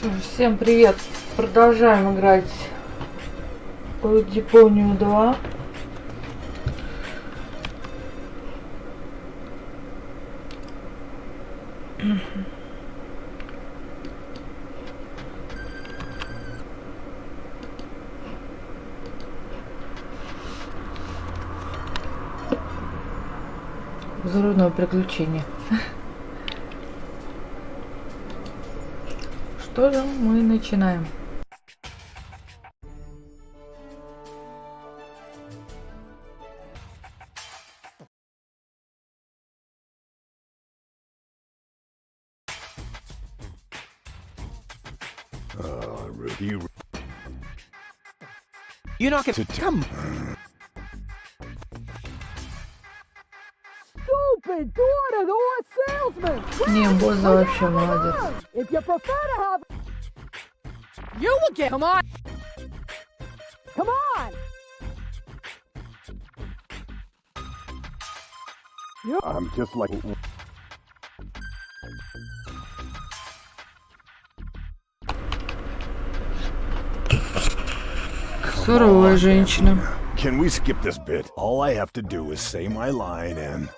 Всем привет! Продолжаем играть в Депонию 2. Взрывное приключение. Что же, мы начинаем. Ruthie. You're not going to come. Stupid daughter, the horse salesman. Не, Боза вообще молодец. If you prefer to have, you will get. Come on, come on. I'm just like. Суровая женщина. Can we skip this bit? All I have to do is say my line and.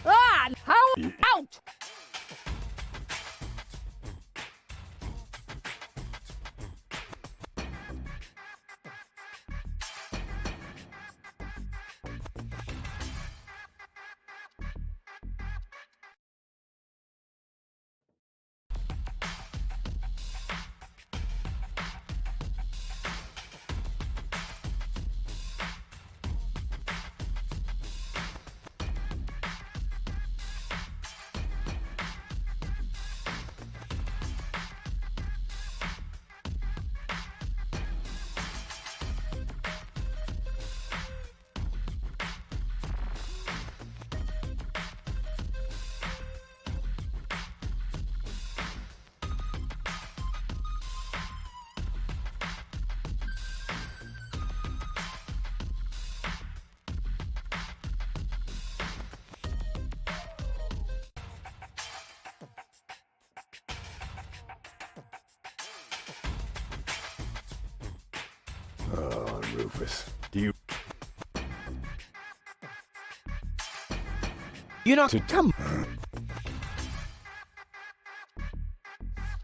Ah, how out. Rufus, do you? You're not to come.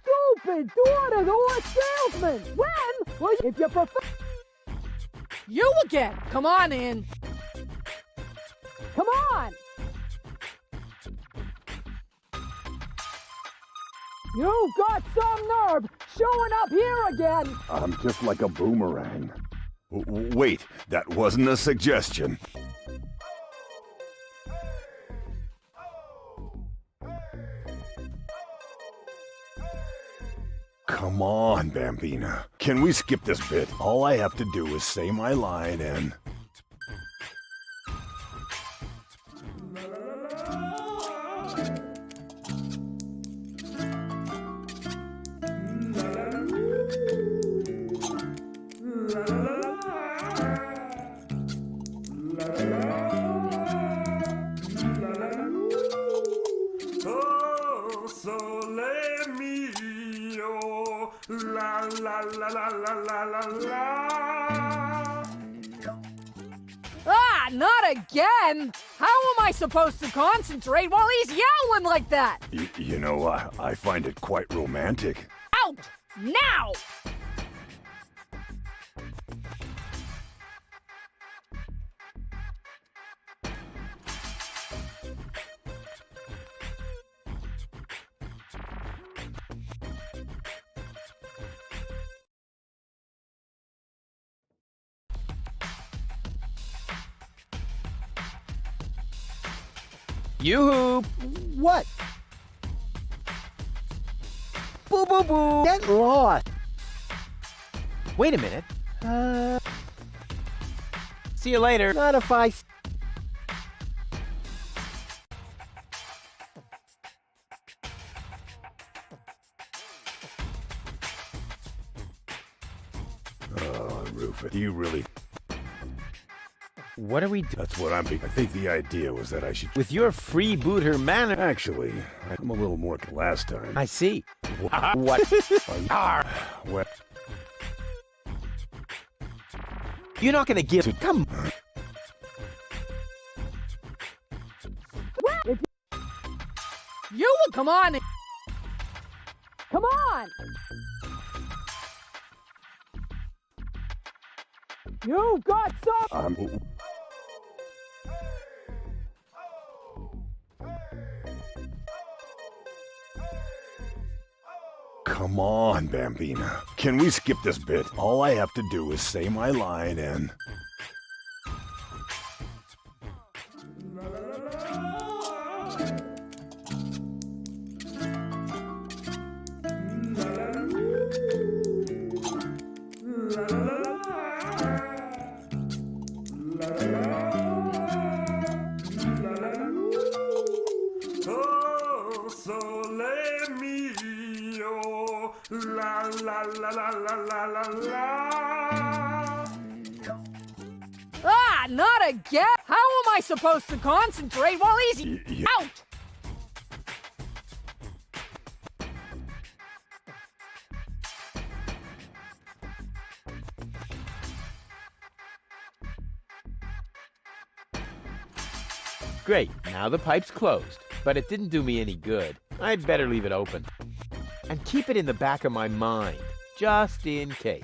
Stupid daughter, the horse salesman. When? Well, if you prefer, you will get. Come on in. Come on. You've got some nerve showing up here again. I'm just like a boomerang. Wait, that wasn't a suggestion. Come on, Bambina. Can we skip this bit? All I have to do is say my line and... Ah, not again! How am I supposed to concentrate while he's yelling like that? You know, I find it quite romantic. Out! Now! Yoo-hoo! What? Boo boo boo. Get lost. Wait a minute. See you later. Not if I... Oh, Rufus, do you really? What are we doing? That's what I think the idea was that I should. With your freebooter manner... Actually, I'm a little more last time. I see. What? What? You're not gonna give... Come... You will come on in. Come on. You've got some. Come on, Bambina. Can we skip this bit? All I have to do is say my line and... Ah, not again. How am I supposed to concentrate while he's out? Great, now the pipe's closed. But it didn't do me any good. I'd better leave it open. And keep it in the back of my mind, just in case.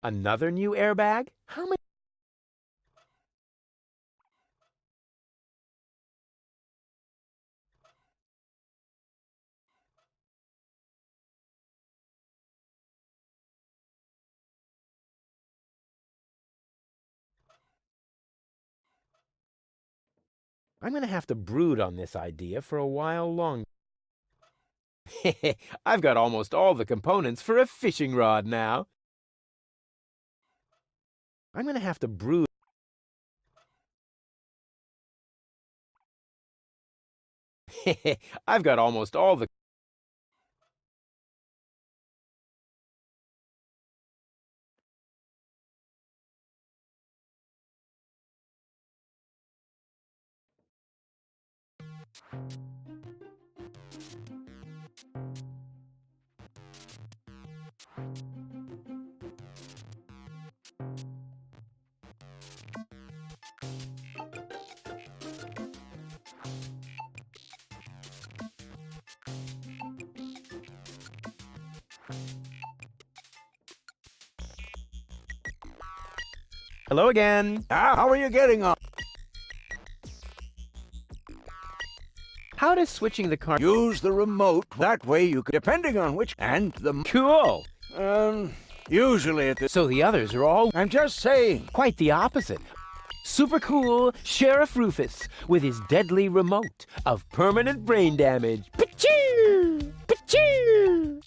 Another new airbag? How many? I'm gonna have to brood on this idea for a while longer. I've got almost all the components for a fishing rod now. I'm gonna have to brood. I've got almost all the... Hello again. How are you getting on? How does switching the car... Use the remote. That way you can, depending on which, and the... Cool. Usually So the others are all I'm just saying. quite the opposite. Super cool Sheriff Rufus with his deadly remote of permanent brain damage. Pachoo! Pachoo!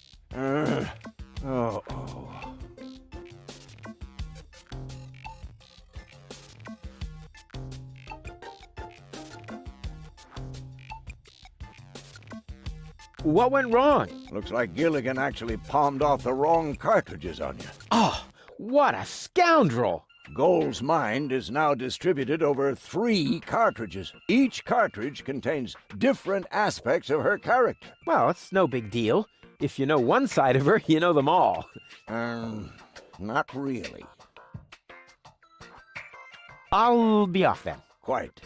Oh. What went wrong? Looks like Gilligan actually palmed off the wrong cartridges on you. Oh, what a scoundrel! Gold's mind is now distributed over 3 cartridges. Each cartridge contains different aspects of her character. Well, it's no big deal. If you know one side of her, you know them all. Not really. I'll be off then. Quite.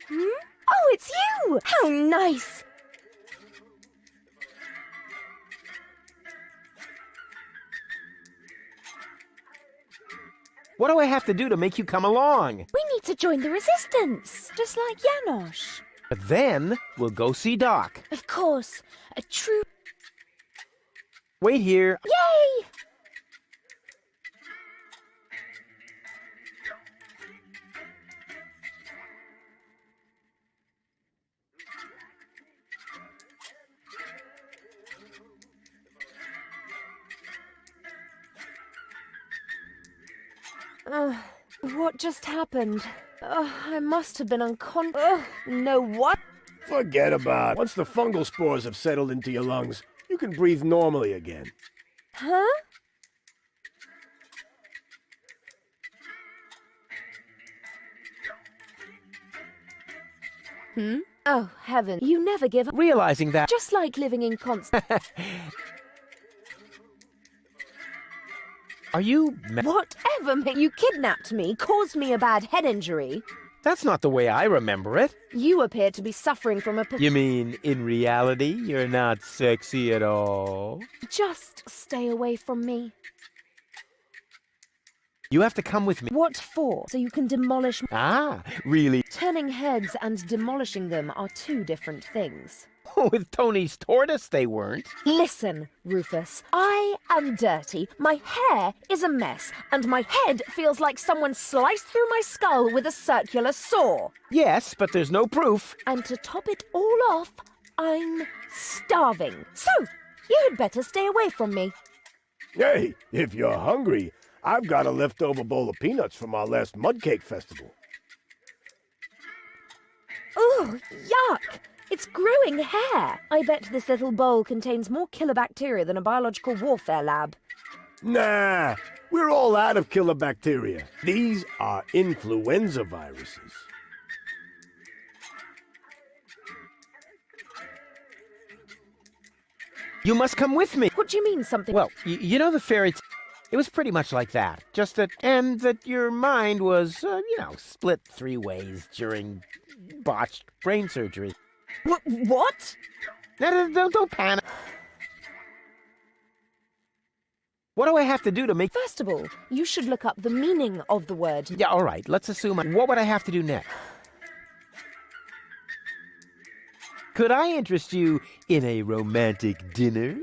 Oh, it's you! How nice! What do I have to do to make you come along? We need to join the resistance, just like Janosch. But then we'll go see Doc. Of course, a true... Wait here. Yay! What just happened? I must have been no, what? Forget about it. Once the fungal spores have settled into your lungs, you can breathe normally again. Huh? Oh, heaven. You never give up. Realizing that... Just like living in constant... Are you... Whatever made you kidnapped me, caused me a bad head injury. That's not the way I remember it. You appear to be suffering from a... You mean, in reality, you're not sexy at all? Just stay away from me. You have to come with me. What for? So you can demolish... Ah, really? Turning heads and demolishing them are 2 different things. With Tony's tortoise, they weren't. Listen, Rufus, I am dirty, my hair is a mess, and my head feels like someone sliced through my skull with a circular saw. Yes, but there's no proof. And to top it all off, I'm starving. So, you had better stay away from me. Hey, if you're hungry, I've got a leftover bowl of peanuts from our last mud cake festival. Ooh, yuck! It's growing hair. I bet this little bowl contains more killer bacteria than a biological warfare lab. Nah, we're all out of killer bacteria. These are influenza viruses. You must come with me. What do you mean, something? Well, you know the fairy tale? It was pretty much like that. Just that, and that your mind was, split 3 ways during botched brain surgery. What? No, don't panic. What do I have to do to make... First of all, you should look up the meaning of the word. Yeah, all right, let's assume... What would I have to do next? Could I interest you in a romantic dinner?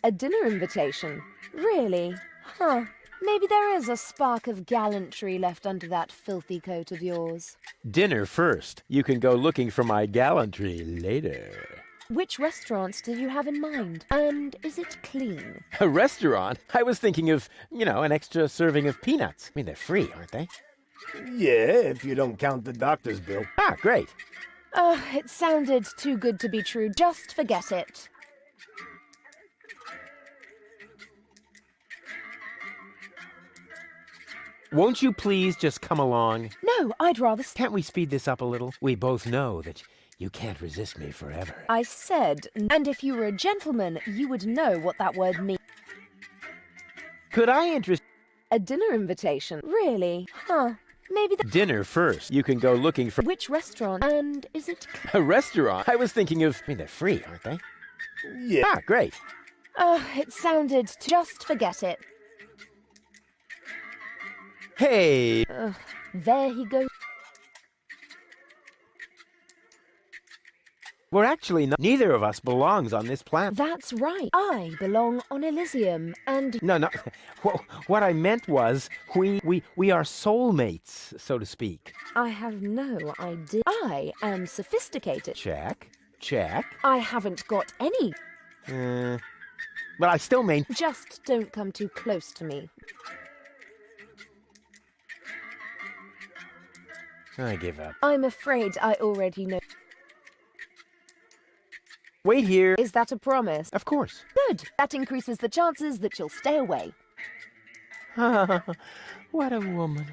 A dinner invitation? Really? Huh. Maybe there is a spark of gallantry left under that filthy coat of yours. Dinner first. You can go looking for my gallantry later. Which restaurants did you have in mind? And is it clean? A restaurant? I was thinking of, an extra serving of peanuts. I mean, they're free, aren't they? Yeah, if you don't count the doctor's bill. Ah, great. Oh, it sounded too good to be true. Just forget it. Won't you please just come along? No, I'd rather... Can't we speed this up a little? We both know that you can't resist me forever. I said, and if you were a gentleman, you would know what that word means. Could I interest... A dinner invitation? Really? Huh. Maybe the... Dinner first. You can go looking for... Which restaurant? And is it... A restaurant? I was thinking of... I mean, they're free, aren't they? Yeah. Ah, great. Oh, it sounded... Just forget it. Hey! There he goes. We're actually not... Neither of us belongs on this planet. That's right. I belong on Elysium, and... No. What I meant was, we are soulmates, so to speak. I have no idea. I am sophisticated. Check. I haven't got any. But I still mean... Just don't come too close to me. I give up. I'm afraid I already know. Wait here. Is that a promise? Of course. Good. That increases the chances that you'll stay away. What a woman.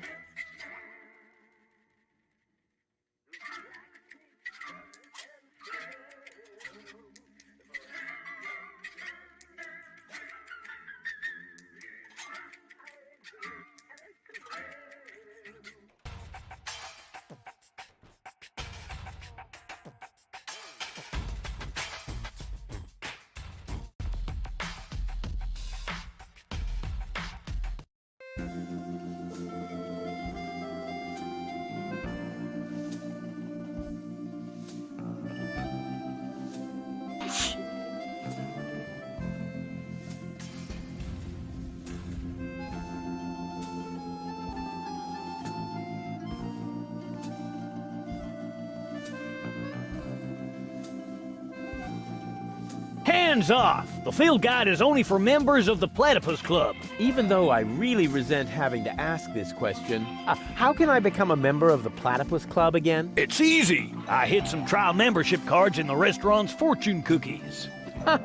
Hands off! The field guide is only for members of the Platypus Club. Even though I really resent having to ask this question, how can I become a member of the Platypus Club again? It's easy. I hid some trial membership cards in the restaurant's fortune cookies.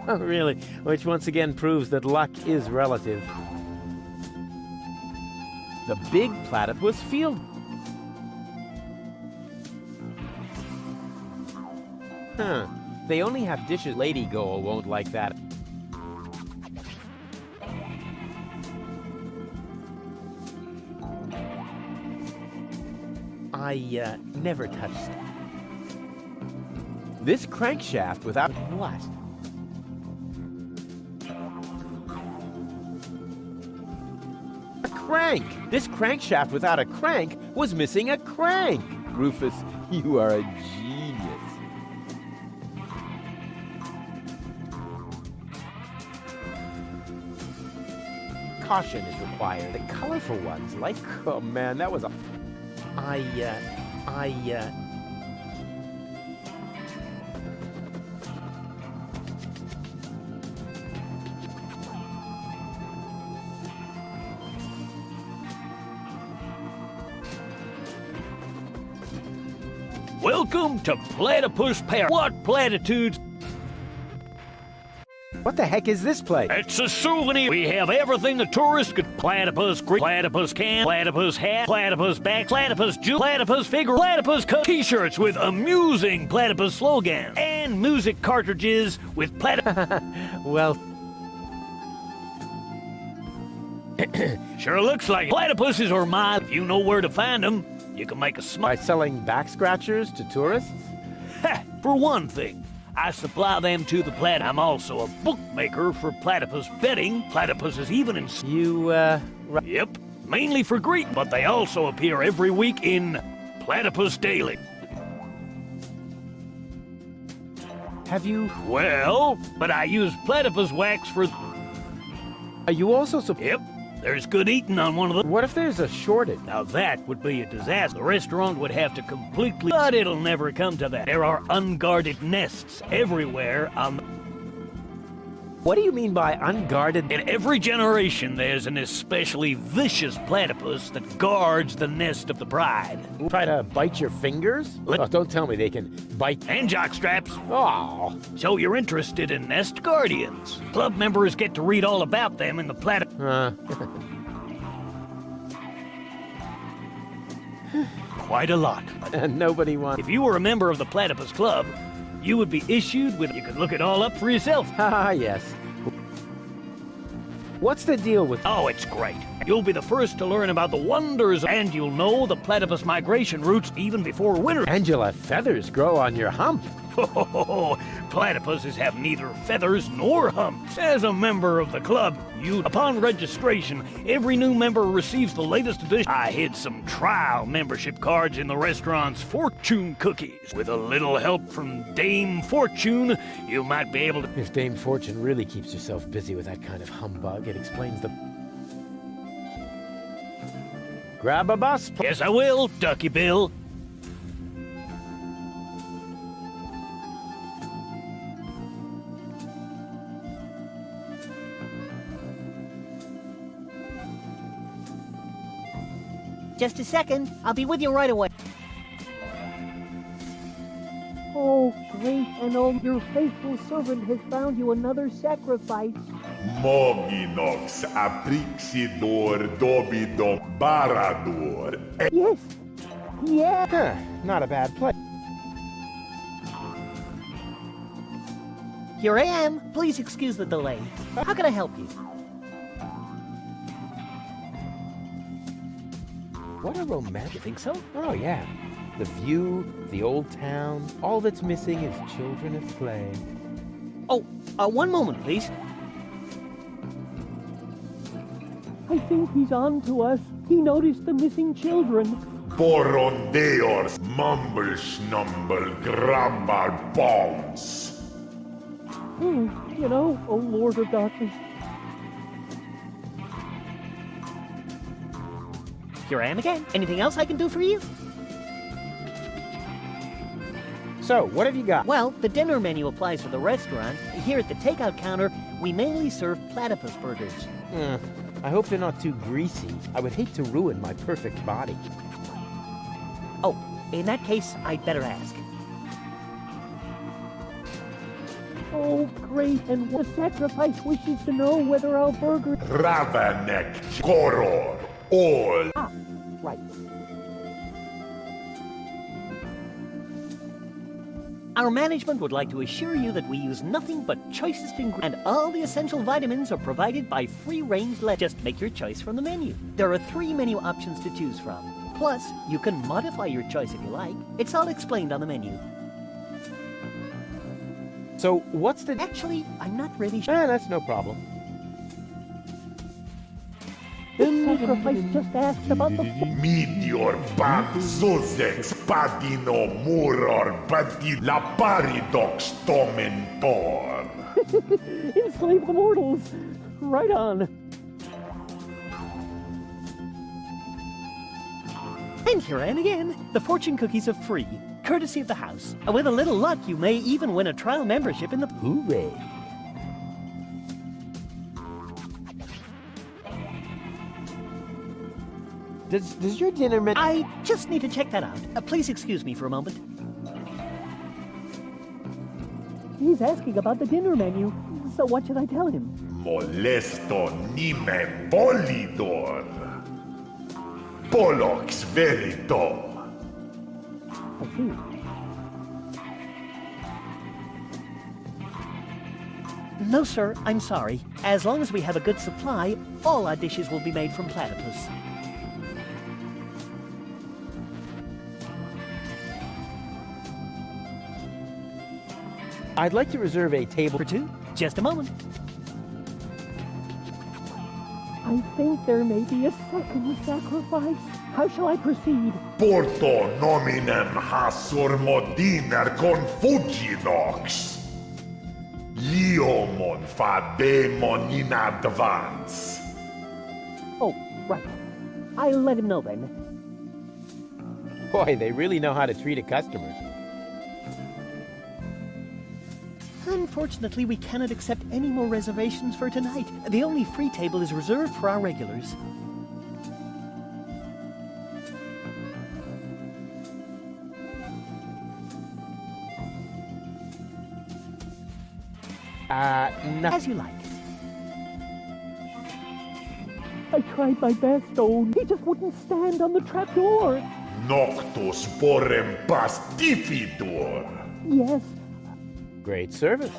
Really? Which once again proves that luck is relative. The big platypus field. Huh. They only have dishes. Lady Goal won't like that. I never touched this crankshaft without what? A crank! This crankshaft without a crank was missing a crank! Rufus, you are a genius. Caution is required. The colorful ones, like, oh man, that was a... Welcome to Platypus Paradise. What platitudes? What the heck is this place? It's a souvenir. We have everything the tourist could. Platypus green, platypus can, platypus hat, platypus back, platypus jewel, platypus figure, platypus cut, t-shirts with amusing platypus slogans, and music cartridges with platypus. Well... Sure looks like platypuses are mine. If you know where to find them, you can make a By selling back scratchers to tourists? Ha! For one thing, I supply them to the platypus. I'm also a bookmaker for platypus betting. Platypuses even in... Yep, mainly for Greek, but they also appear every week in Platypus Daily. Have you... Well, but I use platypus wax for... Are you also... Yep, there's good eating on one of them. What if there's a shortage? Now that would be a disaster. The restaurant would have to completely... But it'll never come to that. There are unguarded nests everywhere on the... What do you mean by unguarded? In every generation, there's an especially vicious platypus that guards the nest of the bride. Try to bite your fingers? Oh, don't tell me they can bite... And jockstraps. Oh. So you're interested in nest guardians. Club members get to read all about them in the platypus... Quite a lot. Nobody wants... If you were a member of the Platypus Club, you would be issued with... You could look it all up for yourself. Ah, yes. What's the deal with... Oh, it's great. You'll be the first to learn about the wonders, and you'll know the platypus migration routes even before winter. And you'll have feathers grow on your hump. Platypuses have neither feathers nor humps. As a member of the club, upon registration, every new member receives the latest edition. I hid some trial membership cards in the restaurant's fortune cookies. With a little help from Dame Fortune, you might be able to... If Dame Fortune really keeps herself busy with that kind of humbug, it explains the... Grab a bus. Yes, I will, Ducky Bill. Just a second. I'll be with you right away. Oh, great, and your faithful servant has found you another sacrifice. Moginox aprixidor dobidom barador. Yes. Yeah. Huh, not a bad play. Here I am. Please excuse the delay. How can I help you? What a romantic... You think so? Oh, yeah. The view, the old town, all that's missing is children at play. Oh, one moment, please. I think he's on to us. He noticed the missing children. Porondeors mumble snumble grabbar bombs. You know, oh Lord of Darkness. Here I am again. Anything else I can do for you? So, what have you got? Well, the dinner menu applies for the restaurant. Here at the takeout counter, we mainly serve platypus burgers. I hope they're not too greasy. I would hate to ruin my perfect body. Oh, in that case, I'd better ask. Oh, great, and the sacrifice wishes to know whether our burger... Ravanek koror all. Ah, right. Our management would like to assure you that we use nothing but choicest ingredients, and all the essential vitamins are provided by free-range lettuce. Just make your choice from the menu. There are 3 menu options to choose from. Plus, you can modify your choice if you like. It's all explained on the menu. So, what's the... Actually, I'm not really sure. That's no problem. This sacrifice just asked about the... Meteor banzuzex padino muror badi la paridox tomen por. Enslave the mortals. Right on. And here I am again. The fortune cookies are free, courtesy of the house. With a little luck, you may even win a trial membership in the... Hooray. Does your dinner menu... I just need to check that out. Please excuse me for a moment. He's asking about the dinner menu. So what should I tell him? Molesto nime polidor. Polox verito. I see. No, sir, I'm sorry. As long as we have a good supply, all our dishes will be made from platypus. I'd like to reserve a table For two? Just a moment. I think there may be a second sacrifice. How shall I proceed? Porto nominem hasur modiner confuginox. Liomon fademon in advance. Oh, right. I'll let him know then. Boy, they really know how to treat a customer. Unfortunately, we cannot accept any more reservations for tonight. The only free table is reserved for our regulars. No. As you like. I tried my best, though. He just wouldn't stand on the trapdoor. Noctus porem pastifidur. Yes. Great service.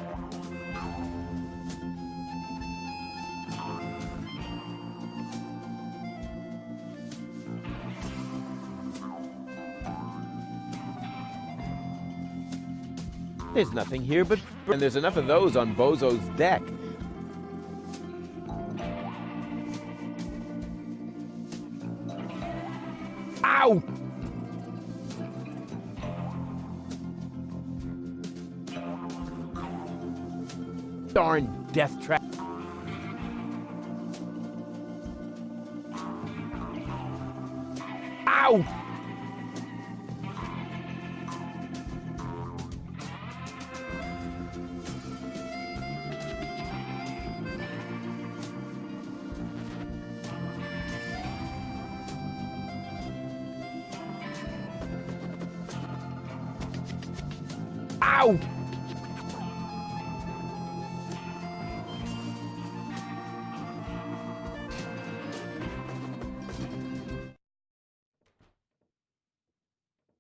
There's nothing here but... And there's enough of those on Bozo's deck. Ow! Darn death trap. Ow! Ow!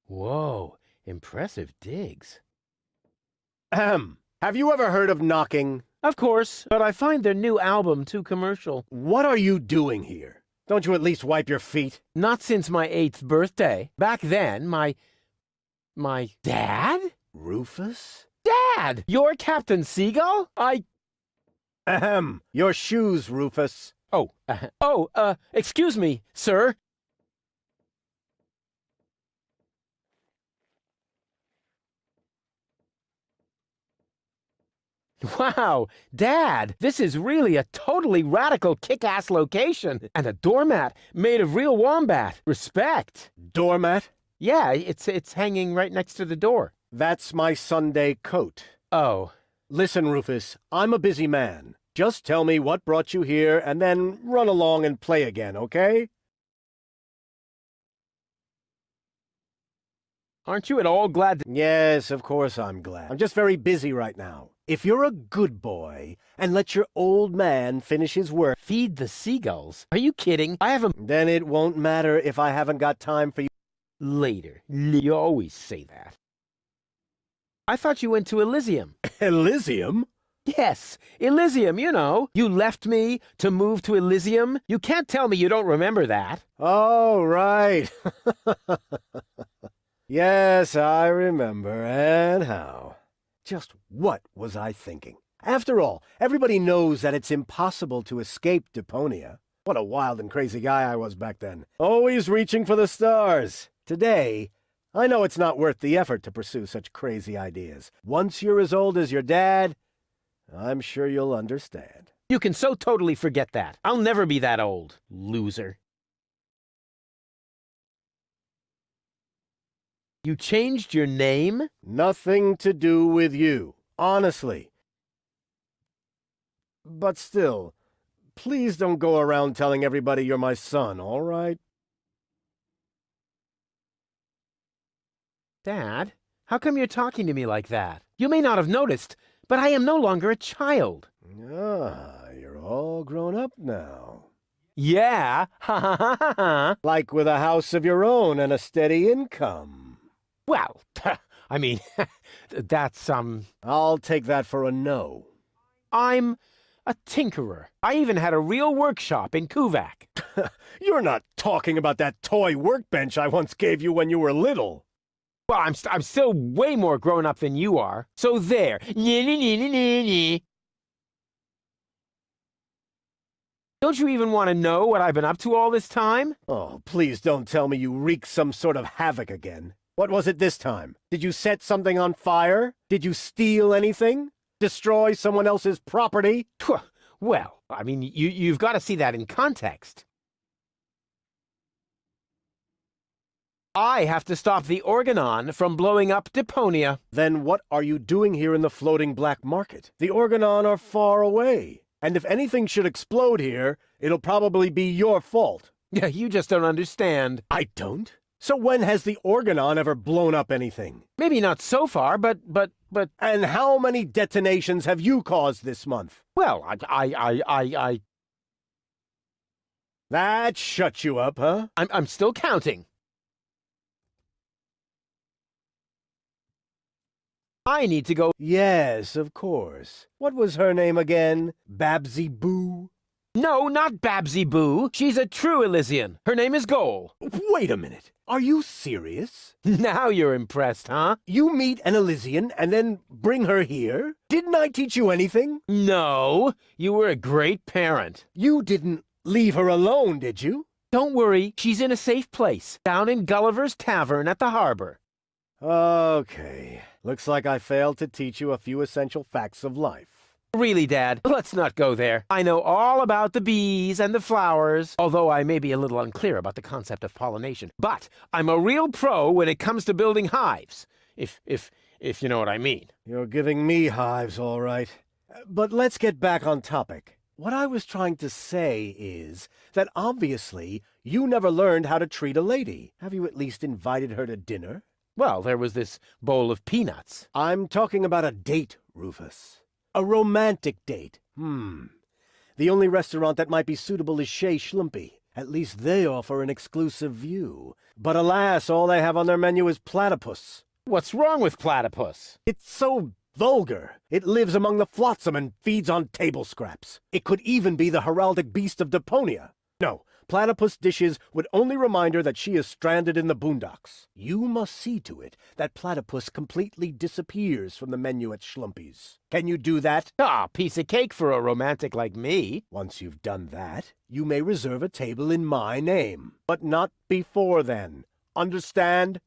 Whoa, impressive digs. Ahem. Have you ever heard of knocking? Of course, but I find their new album too commercial. What are you doing here? Don't you at least wipe your feet? Not since my 8th birthday. Back then, my dad? Rufus? Dad! You're Captain Seagull? Ahem. Your shoes, Rufus. Excuse me, sir. Wow, Dad, this is really a totally radical kick-ass location. And a doormat made of real wombat. Respect. Doormat? Yeah, it's hanging right next to the door. That's my Sunday coat. Oh. Listen, Rufus, I'm a busy man. Just tell me what brought you here and then run along and play again, okay? Aren't you at all glad to... Yes, of course I'm glad. I'm just very busy right now. If you're a good boy and let your old man finish his work... Feed the seagulls? Are you kidding? I have a... Then it won't matter if I haven't got time for you... Later. You always say that. I thought you went to Elysium. Elysium? Yes, Elysium, you know. You left me to move to Elysium. You can't tell me you don't remember that. Oh, right. Yes, I remember. And how? Just what was I thinking? After all, everybody knows that it's impossible to escape Deponia. What a wild and crazy guy I was back then. Always reaching for the stars. Today, I know it's not worth the effort to pursue such crazy ideas. Once you're as old as your dad, I'm sure you'll understand. You can so totally forget that. I'll never be that old, loser. You changed your name? Nothing to do with you, honestly. But still, please don't go around telling everybody you're my son, all right? Dad, how come you're talking to me like that? You may not have noticed, but I am no longer a child. Ah, you're all grown up now. Yeah, ha ha ha ha ha. Like with a house of your own and a steady income. Well, I mean, that's, I'll take that for a no. I'm a tinkerer. I even had a real workshop in Kuvak. You're not talking about that toy workbench I once gave you when you were little. Well, I'm still way more grown up than you are. So there. Don't you even want to know what I've been up to all this time? Oh, please don't tell me you wreaked some sort of havoc again. What was it this time? Did you set something on fire? Did you steal anything? Destroy someone else's property? Well, I mean, you've got to see that in context. I have to stop the Organon from blowing up Deponia. Then what are you doing here in the floating black market? The Organon are far away. And if anything should explode here, it'll probably be your fault. Yeah, you just don't understand. I don't? So when has the Organon ever blown up anything? Maybe not so far, but... And how many detonations have you caused this month? Well, That shut you up, huh? I'm still counting. I need to go... Yes, of course. What was her name again? Babsy Boo? No, not Babsy Boo. She's a true Elysian. Her name is Goal. Wait a minute. Are you serious? Now you're impressed, huh? You meet an Elysian and then bring her here? Didn't I teach you anything? No, you were a great parent. You didn't leave her alone, did you? Don't worry, she's in a safe place, down in Gulliver's Tavern at the harbor. Okay. Looks like I failed to teach you a few essential facts of life. Really, Dad, let's not go there. I know all about the bees and the flowers, although I may be a little unclear about the concept of pollination. But I'm a real pro when it comes to building hives, if you know what I mean. You're giving me hives, all right. But let's get back on topic. What I was trying to say is that obviously you never learned how to treat a lady. Have you at least invited her to dinner? Well, there was this bowl of peanuts. I'm talking about a date, Rufus. A romantic date. The only restaurant that might be suitable is Shea Schlumpy. At least they offer an exclusive view. But alas, all they have on their menu is platypus. What's wrong with platypus? It's so vulgar. It lives among the flotsam and feeds on table scraps. It could even be the heraldic beast of Deponia. No, platypus dishes would only remind her that she is stranded in the boondocks. You must see to it that platypus completely disappears from the menu at Schlumpy's. Can you do that? Ah, piece of cake for a romantic like me. Once you've done that, you may reserve a table in my name. But not before then. Understand?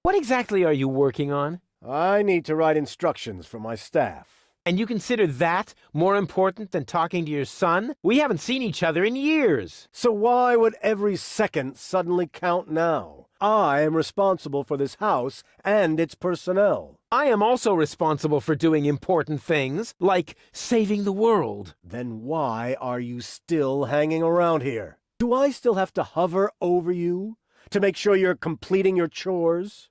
What exactly are you working on? I need to write instructions for my staff. And you consider that more important than talking to your son? We haven't seen each other in years. So why would every second suddenly count now? I am responsible for this house and its personnel. I am also responsible for doing important things, like saving the world. Then why are you still hanging around here? Do I still have to hover over you to make sure you're completing your chores?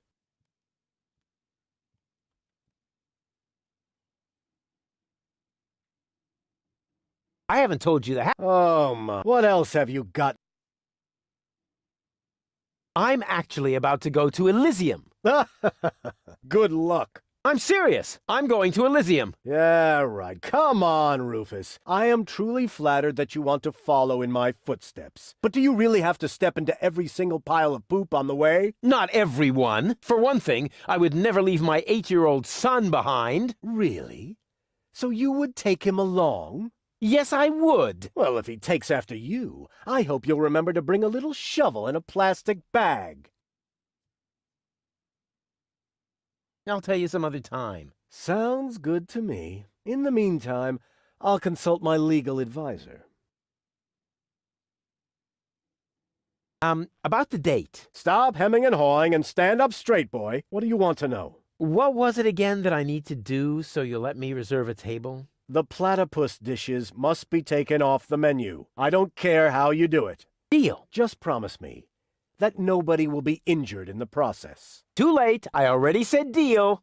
I haven't told you that. Oh, my. What else have you got? I'm actually about to go to Elysium. Good luck. I'm serious. I'm going to Elysium. Yeah, right. Come on, Rufus. I am truly flattered that you want to follow in my footsteps. But do you really have to step into every single pile of poop on the way? Not everyone. For one thing, I would never leave my 8-year-old son behind. Really? So you would take him along? Yes, I would. Well, if he takes after you, I hope you'll remember to bring a little shovel in a plastic bag. I'll tell you some other time. Sounds good to me. In the meantime, I'll consult my legal advisor. About the date. Stop hemming and hawing and stand up straight, boy. What do you want to know? What was it again that I need to do so you'll let me reserve a table? The platypus dishes must be taken off the menu. I don't care how you do it. Deal. Just promise me that nobody will be injured in the process. Too late. I already said deal.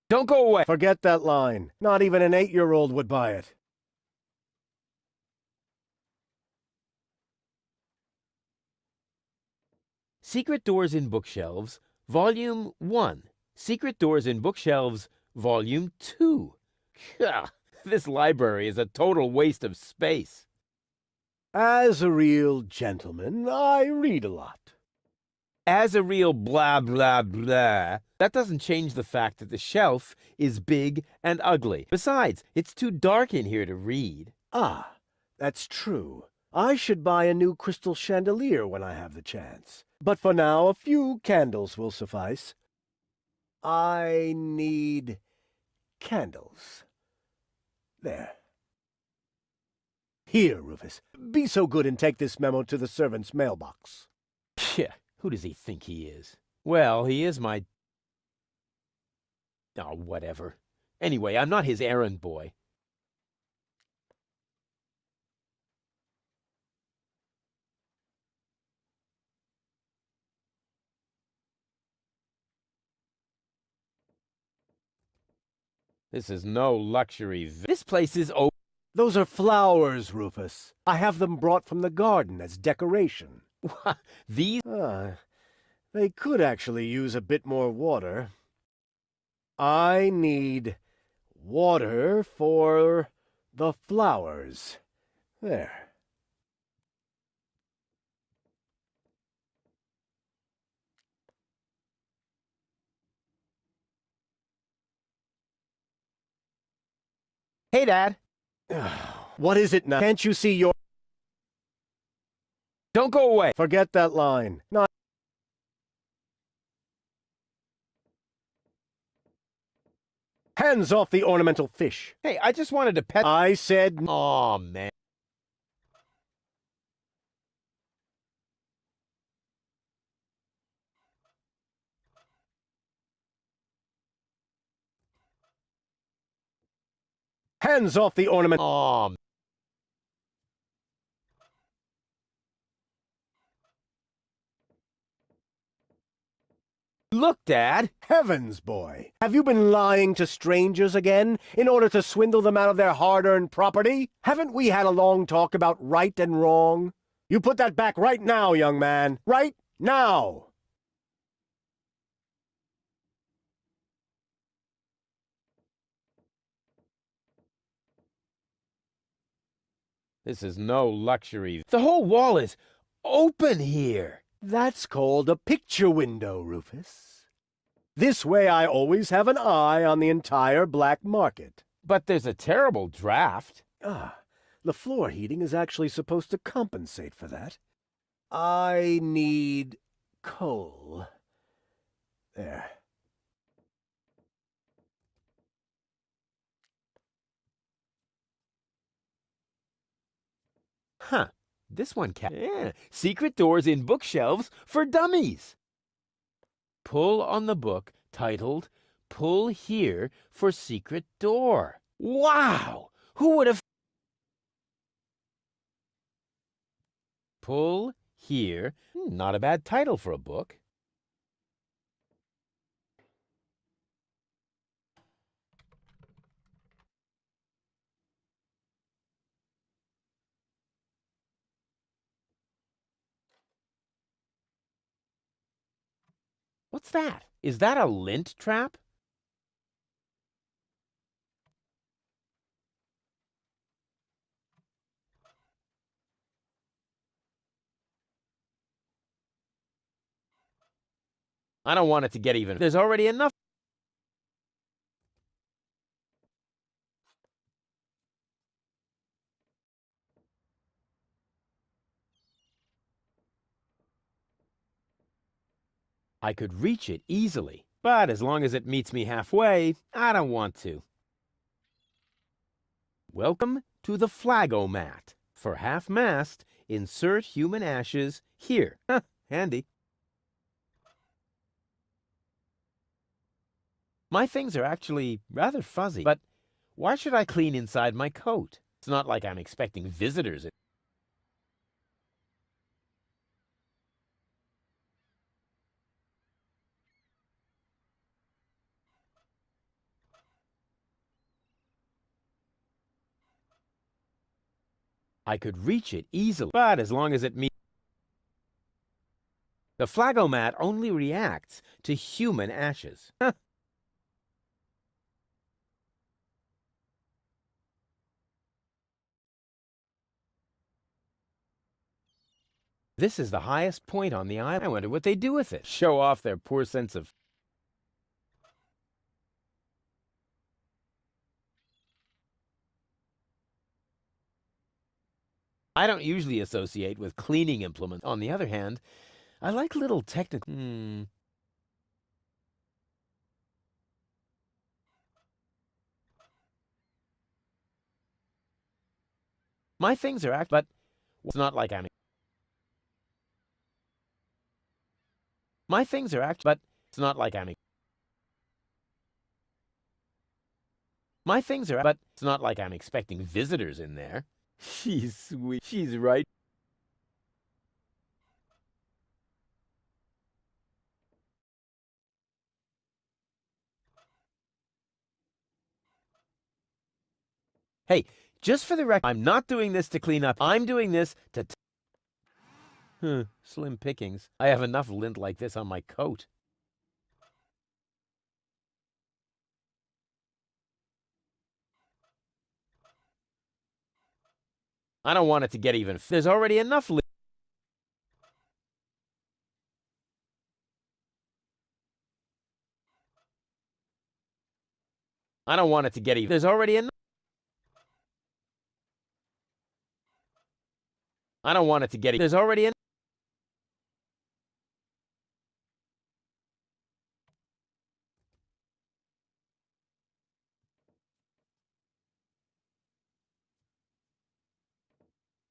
Don't go away. Forget that line. Not even an 8-year-old would buy it. Secret Doors in Bookshelves, Volume 1. Secret Doors in Bookshelves, Volume 2. Gah, this library is a total waste of space. As a real gentleman, I read a lot. As a real blah, blah, blah, that doesn't change the fact that the shelf is big and ugly. Besides, it's too dark in here to read. Ah, that's true. I should buy a new crystal chandelier when I have the chance. But for now, a few candles will suffice. I need candles. There. Here, Rufus, be so good and take this memo to the servant's mailbox. Yeah, who does he think he is? Well, he is my... Oh, whatever. Anyway, I'm not his errand boy. This is no luxury. This place is open. Those are flowers, Rufus. I have them brought from the garden as decoration. These... They could actually use a bit more water. I need water for the flowers. There. Hey, Dad. What is it now? Can't you see your... Don't go away. Forget that line. Not... Hands off the ornamental fish. Hey, I just wanted to pet... I said... Aw, man. Hands off the ornament... Aw, Look, Dad. Heavens, boy. Have you been lying to strangers again in order to swindle them out of their hard-earned property? Haven't we had a long talk about right and wrong? You put that back right now, young man. Right now. This is no luxury. The whole wall is open here. That's called a picture window, Rufus. This way I always have an eye on the entire black market. But there's a terrible draft. The floor heating is actually supposed to compensate for that. I need coal. There. Huh. This one can... Yeah. Secret doors in bookshelves for dummies. Pull on the book titled Pull Here for Secret Door. Wow! Who would have... Pull Here. Not a bad title for a book. What's that? Is that a lint trap? I don't want it to get even. There's already enough. I could reach it easily, but as long as it meets me halfway, I don't want to. Welcome to the flagomat. For half-mast, insert human ashes here. Handy. My things are actually rather fuzzy, but why should I clean inside my coat? It's not like I'm expecting visitors. I could reach it easily, but as long as it meets... The flagomat only reacts to human ashes. This is the highest point on the island. I wonder what they do with it. Show off their poor sense of... I don't usually associate with cleaning implements. On the other hand, I like little technical... My things are but it's not like I'm... My things are but it's not like I'm... My things are but it's not like I'm expecting visitors in there. She's sweet. She's right. Hey, just for the record, I'm not doing this to clean up. I'm doing this to... Slim pickings. I have enough lint like this on my coat. I don't want it to get even... There's already enough lint. I don't want it to get even... There's already enough... I don't want it to get... There's already enough...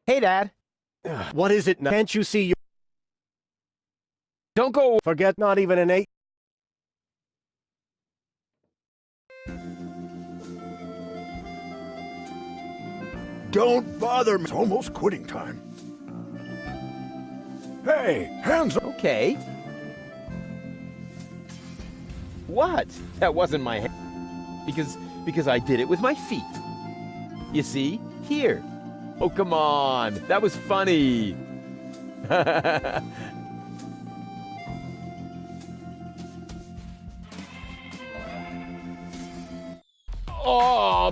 Hey, Dad. What is it now? Can't you see you? Don't go... Forget not even an 8. Don't bother me. It's almost quitting time. Hey, hands up. Okay. What? That wasn't my hand. Because I did it with my feet. You see? Here. Oh, come on. That was funny. Oh,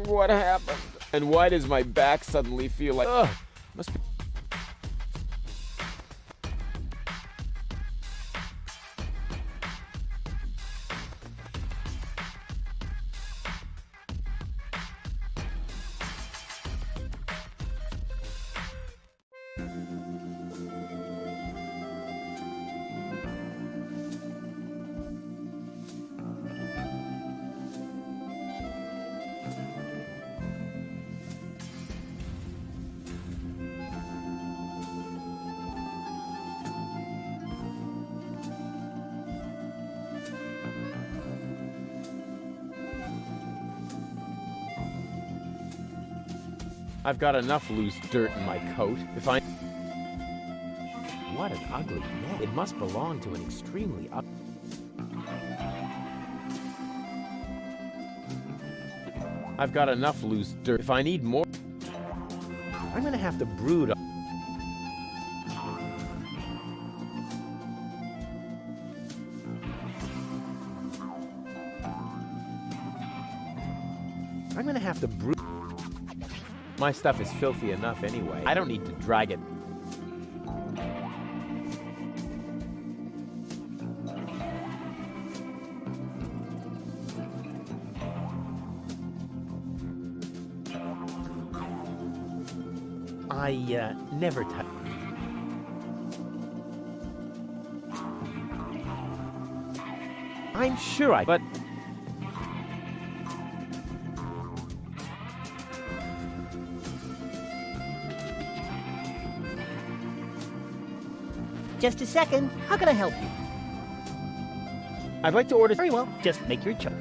what happened? And why does my back suddenly feel like... Ugh, must be... I've got enough loose dirt in my coat. If I... What an ugly net. It must belong to an extremely ugly... I've got enough loose dirt. If I need more... I'm gonna have to brood on... I'm gonna have to brood... My stuff is filthy enough anyway. I don't need to drag it. I never touch. I'm sure but... Just a second. How can I help you? I'd like to order... Very well. Just make your choice.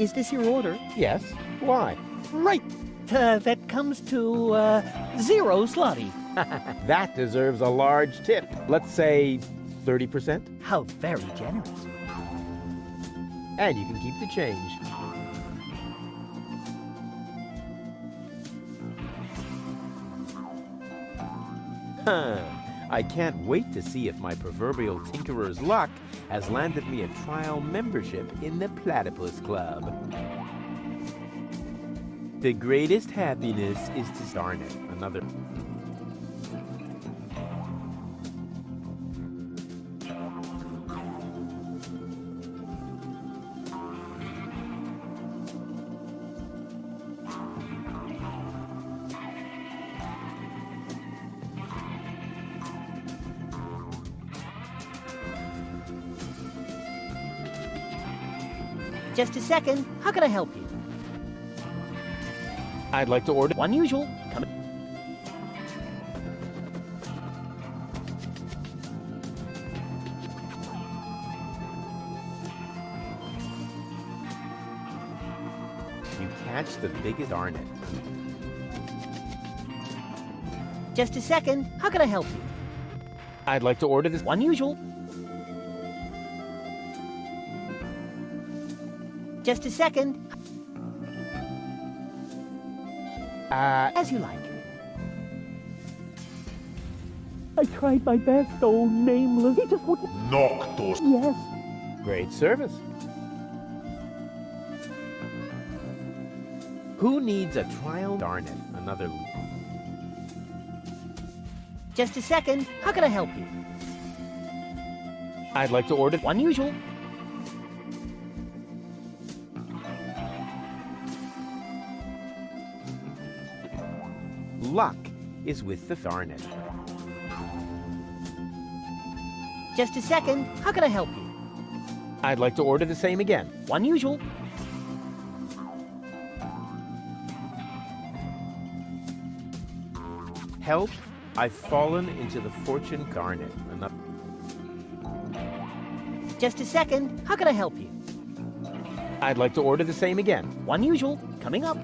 Is this your order? Yes. Why? Right. That comes to, 0 zloty. That deserves a large tip. Let's say 30%. How very generous. And you can keep the change. I can't wait to see if my proverbial tinkerer's luck has landed me a trial membership in the Platypus Club. The greatest happiness is to darn it, another. Just a second. How can I help you? I'd like to order Unusual. Come. You catch the biggest, darn it. Just a second. How can I help you? I'd like to order this Unusual. Just a second. As you like. I tried my best, oh, nameless. He just wouldn't. Noctus. Yes. Great service. Who needs a trial? Darn it, another. Just a second. How can I help you? I'd like to order Unusual. luck is with the darn it. Just a second. How can I help you? I'd like to order the same again. Unusual. Help, I've fallen into the fortune garnet. Enough. Just a second. How can I help you? I'd like to order the same again. Unusual. Coming up.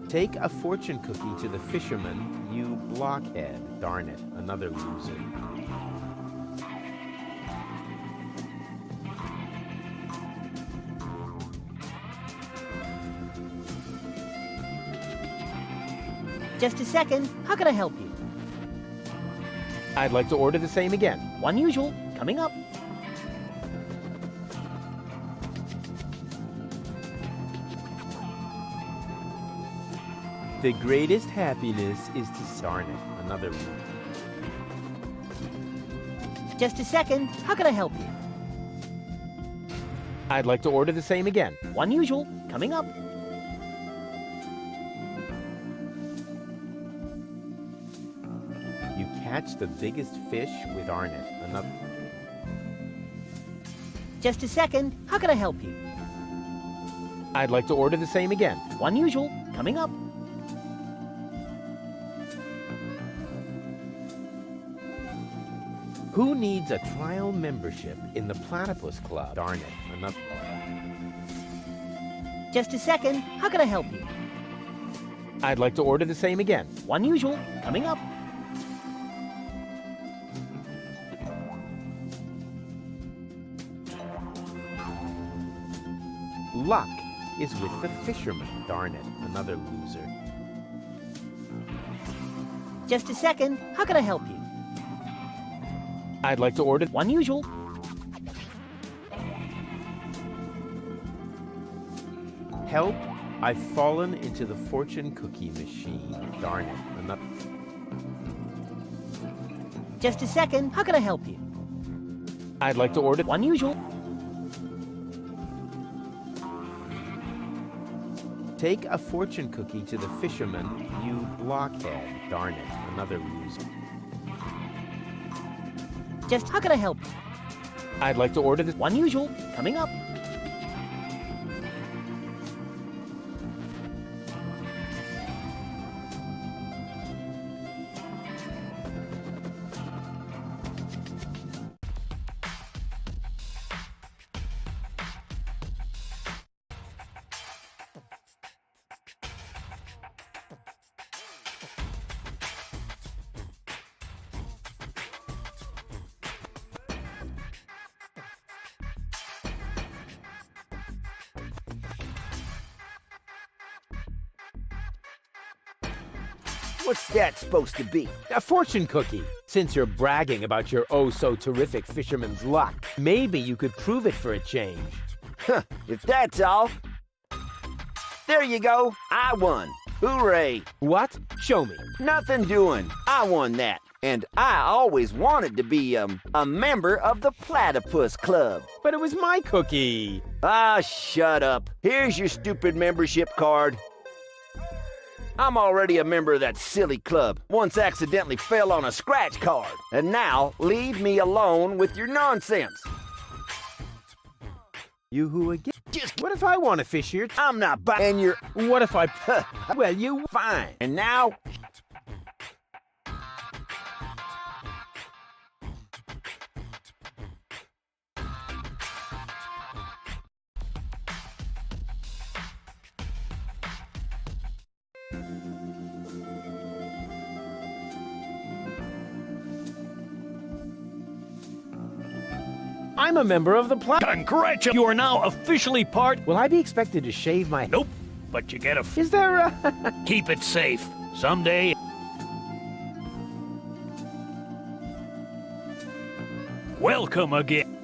Take a fortune cookie to the fisherman, you blockhead. Darn it, another loser. Just a second. How can I help you? I'd like to order the same again. Unusual. Coming up. The greatest happiness is to darn it, another loser. Just a second. How can I help you? I'd like to order the same again. Unusual. Coming up. You catch the biggest fish with darn it, another. Just a second. How can I help you? I'd like to order the same again. Unusual. Coming up. Who needs a trial membership in the Platypus Club? Darn it, another. Just a second. How can I help you? I'd like to order the same again. Unusual. Coming up. Luck is with the fisherman. Darn it, another loser. Just a second. How can I help you? I'd like to order Unusual. help. I've fallen into the fortune cookie machine. Darn it, another. Just a second. How can I help you? I'd like to order Unusual. take a fortune cookie to the fisherman, you blockhead. Darn it, another loser. Just how can I help you? I'd like to order this Unusual. Coming up. What's that supposed to be? A fortune cookie. Since you're bragging about your oh-so-terrific fisherman's luck, maybe you could prove it for a change. Huh, if that's all. There you go. I won. Hooray. What? Show me. Nothing doing. I won that. And I always wanted to be, a member of the Platypus Club. But it was my cookie. Ah, shut up. Here's your stupid membership card. I'm already a member of that silly club. Once accidentally fell on a scratch card. And now, leave me alone with your nonsense. You who again? Just What if I want to fish here? I'm not buying your... What if I... Well, you... Fine. And now... I'm a member of the Congratulations! You are now officially part. Will I be expected to shave my... Nope. But you get a. Is there a... Keep it safe. Someday. Welcome again.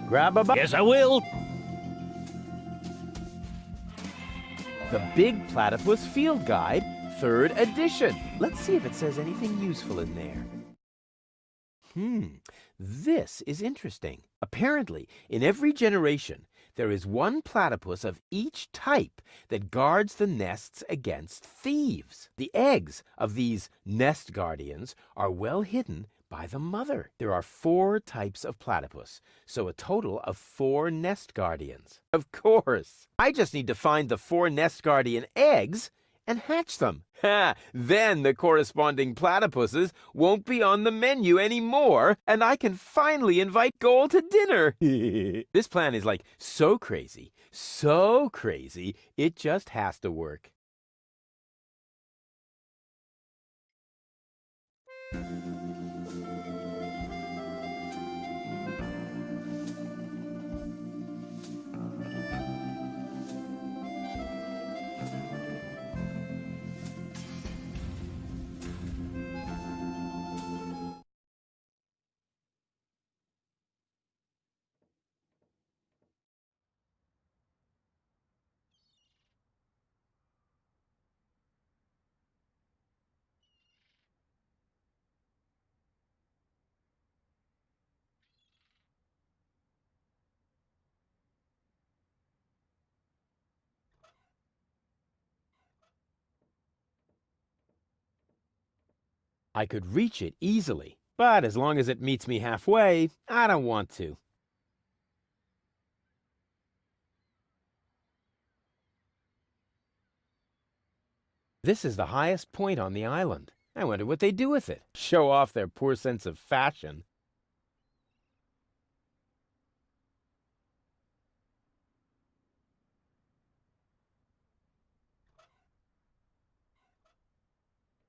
Grab a... Yes, I will. The Big Platypus Field Guide, 3rd edition. Let's see if it says anything useful in there. This is interesting. Apparently, in every generation, there is one platypus of each type that guards the nests against thieves. The eggs of these nest guardians are well hidden by the mother. There are 4 types of platypus, so a total of 4 nest guardians. Of course, I just need to find the 4 nest guardian eggs and hatch them. Then the corresponding platypuses won't be on the menu anymore, and I can finally invite Goal to dinner. This plan is like so crazy, it just has to work. I could reach it easily, but as long as it meets me halfway, I don't want to. This is the highest point on the island. I wonder what they do with it. Show off their poor sense of fashion.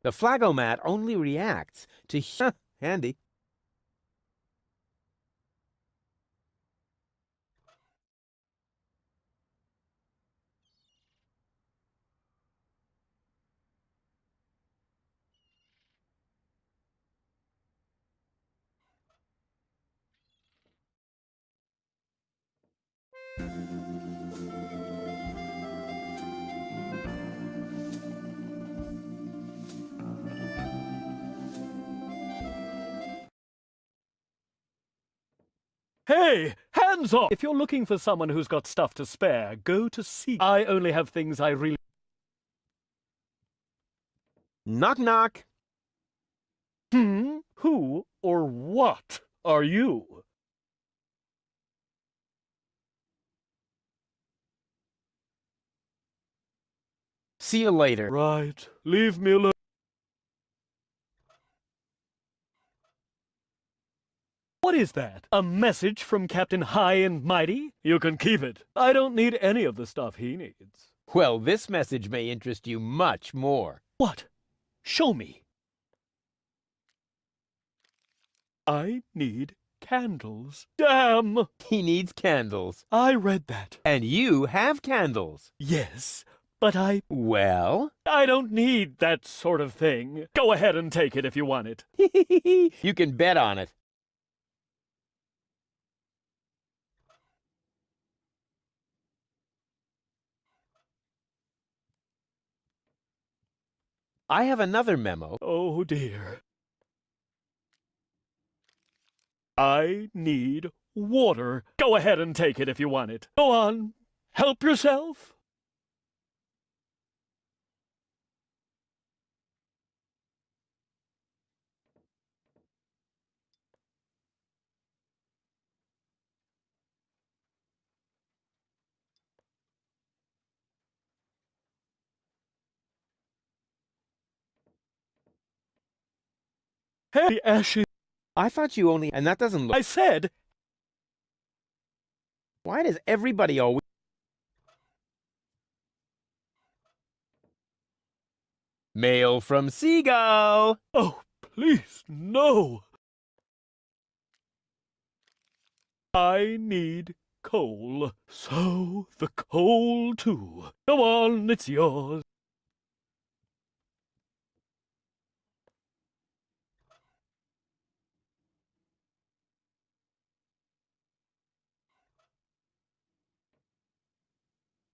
The flagomat only reacts to... handy. Hey, hands off! If you're looking for someone who's got stuff to spare, go to seek. I only have things I really... Knock, knock. Who or what are you? See you later. Right. Leave me alone. What is that? A message from Captain High and Mighty? You can keep it. I don't need any of the stuff he needs. Well, this message may interest you much more. What? Show me. I need candles. Damn! He needs candles. I read that. And you have candles. Yes, But I Well? don't need that sort of thing. Go ahead and take it if you want it. You can bet on it. I have another memo. Oh dear. I need water. Go ahead and take it if you want it. Go on. Help yourself. Hey, Ashley. I thought you only... And that doesn't look... I said... Why does everybody always... Mail from Seagull! Oh, please, no. I need coal. So, the coal, too. Come on, it's yours.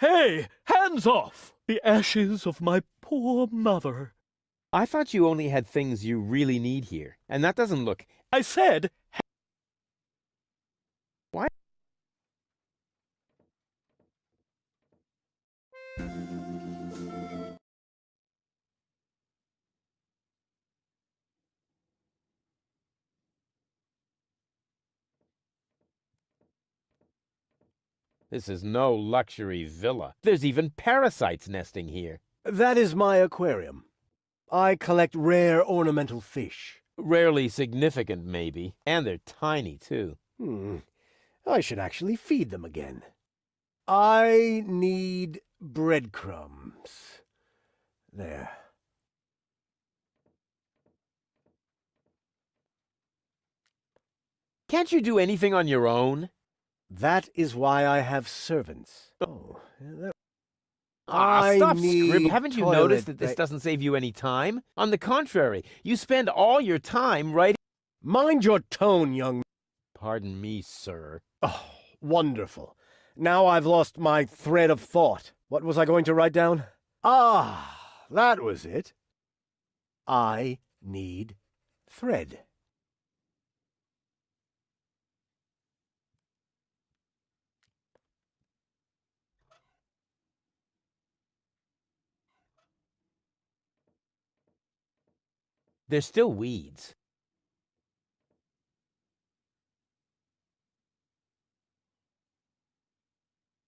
Hey, hands off! The ashes of my poor mother. I thought you only had things you really need here. And that doesn't look... I said... Why? This is no luxury villa. There's even parasites nesting here. That is my aquarium. I collect rare ornamental fish. Rarely significant, maybe. And they're tiny, too. I should actually feed them again. I need breadcrumbs. There. Can't you do anything on your own? That is why I have servants. Oh, Stop need scribbling. Haven't you toilet noticed that this doesn't save you any time? On the contrary, you spend all your time writing... Mind your tone, young... Pardon me, sir. Oh, wonderful. Now I've lost my thread of thought. What was I going to write down? Ah, that was it. I need thread. They're still weeds.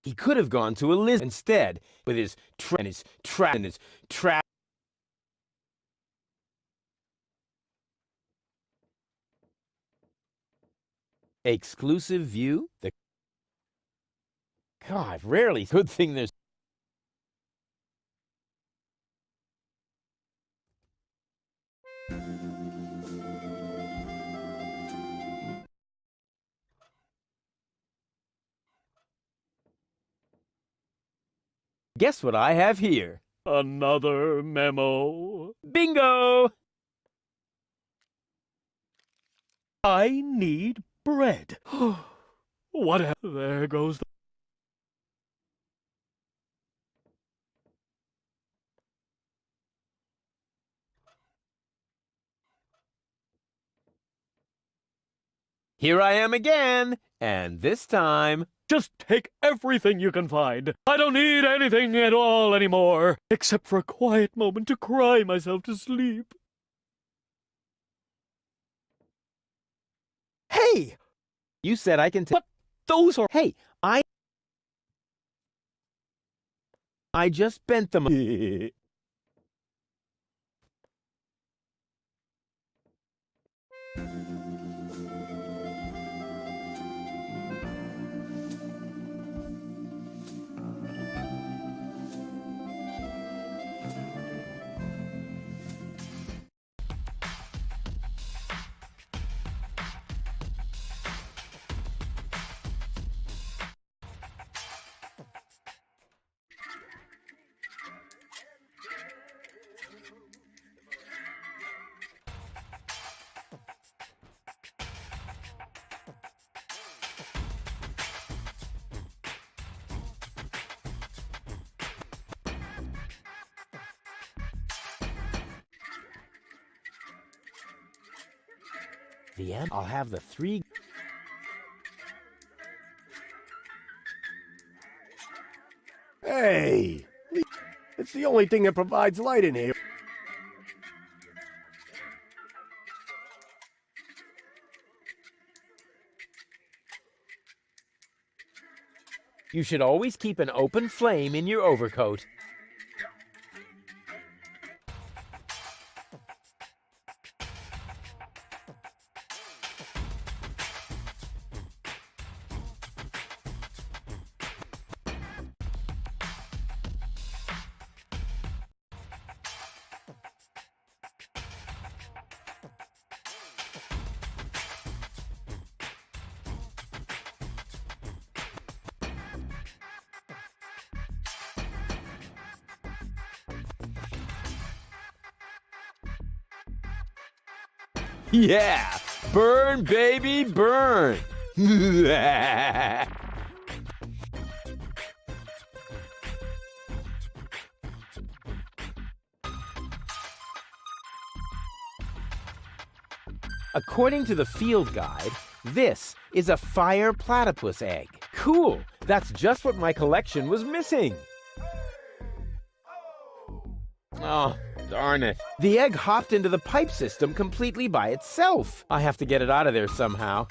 He could have gone to a lizard instead, with his trap. Exclusive view? God, rarely good thing there's... Guess what I have here? Another memo. Bingo! I need bread. What? There goes the... Here I am again, and this time... Just take everything you can find. I don't need anything at all anymore, except for a quiet moment to cry myself to sleep. Hey! You said I can take... But those are... Hey, I just bent them... The end? I'll have the 3... Hey! It's the only thing that provides light in here. You should always keep an open flame in your overcoat. Yeah! Burn, baby, burn! According to the field guide, this is a fire platypus egg. Cool! That's just what my collection was missing! Oh, darn it. The egg hopped into the pipe system completely by itself. I have to get it out of there somehow.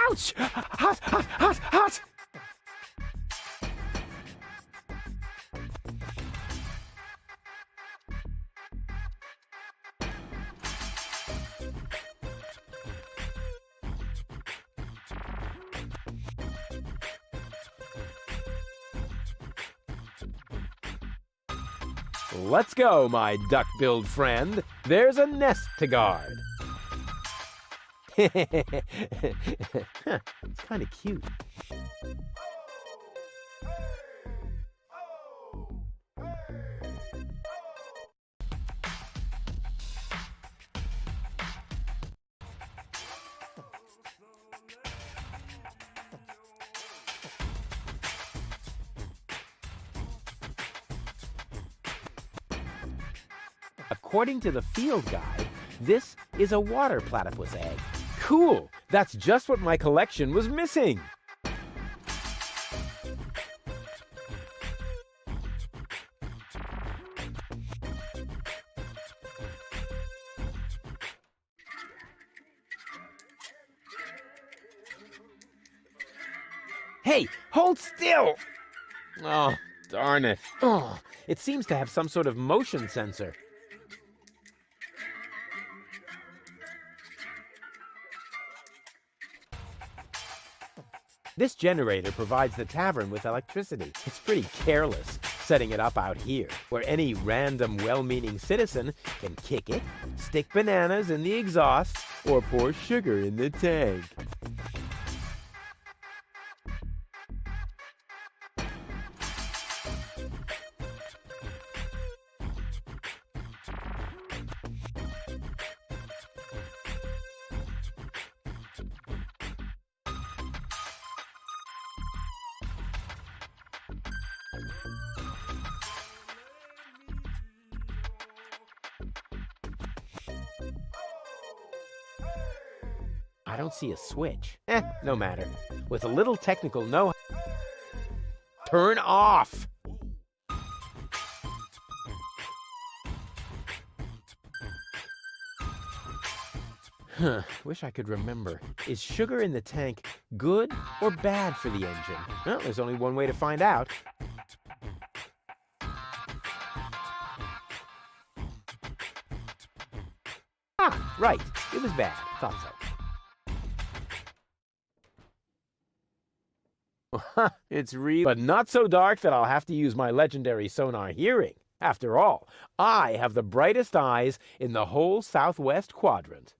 Ouch! Hot, hot, hot, hot! Let's go, my duck-billed friend. There's a nest to guard. It's kind of cute. According to the field guide, this is a water platypus egg. Cool! That's just what my collection was missing! Hey, hold still! Oh, darn it. Oh, it seems to have some sort of motion sensor. This generator provides the tavern with electricity. It's pretty careless setting it up out here, where any random well-meaning citizen can kick it, stick bananas in the exhaust, or pour sugar in the tank. I don't see a switch. No matter. With a little technical know-how... Turn off! Wish I could remember. Is sugar in the tank good or bad for the engine? Well, there's only one way to find out. Ah, right. It was bad. Thought so. It's real, but not so dark that I'll have to use my legendary sonar hearing. After all, I have the brightest eyes in the whole southwest quadrant.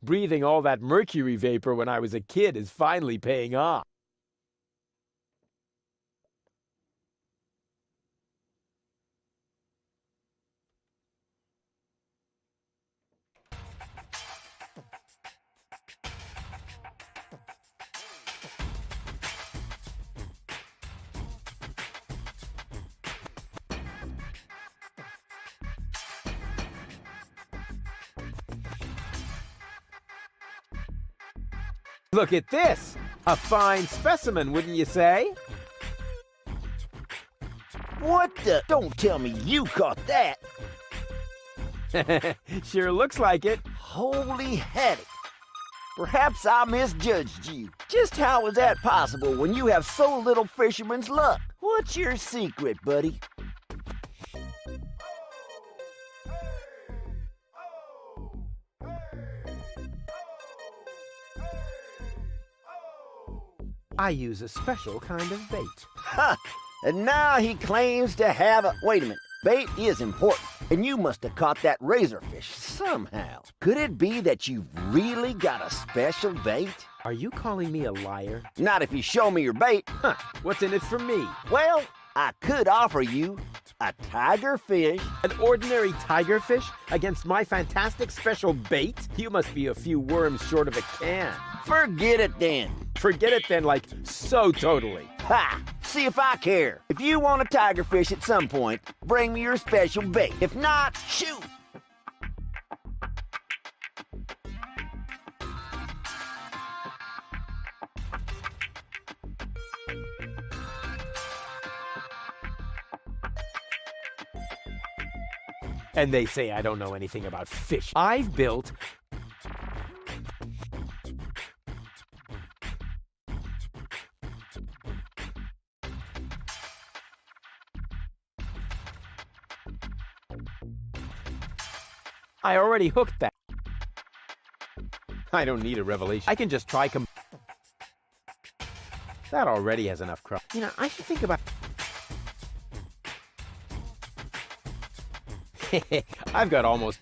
Breathing all that mercury vapor when I was a kid is finally paying off. Look at this! A fine specimen, wouldn't you say? What the? Don't tell me you caught that! Sure looks like it. Holy haddock! Perhaps I misjudged you. Just how is that possible when you have so little fisherman's luck? What's your secret, buddy? I use a special kind of bait. Ha! And now he claims to have a... Wait a minute. Bait is important, and you must have caught that razorfish somehow. Could it be that you've really got a special bait? Are you calling me a liar? Not if you show me your bait. Huh, what's in it for me? Well, I could offer you a tigerfish. An ordinary tigerfish against my fantastic special bait? You must be a few worms short of a can. Forget it then. Forget it then, like, so totally. Ha! See if I care. If you want a tigerfish at some point, bring me your special bait. If not, shoot! And they say I don't know anything about fish. I've built I already hooked that. I don't need a revelation. I can just try That already has enough crust. You know, I should think about... I've got almost...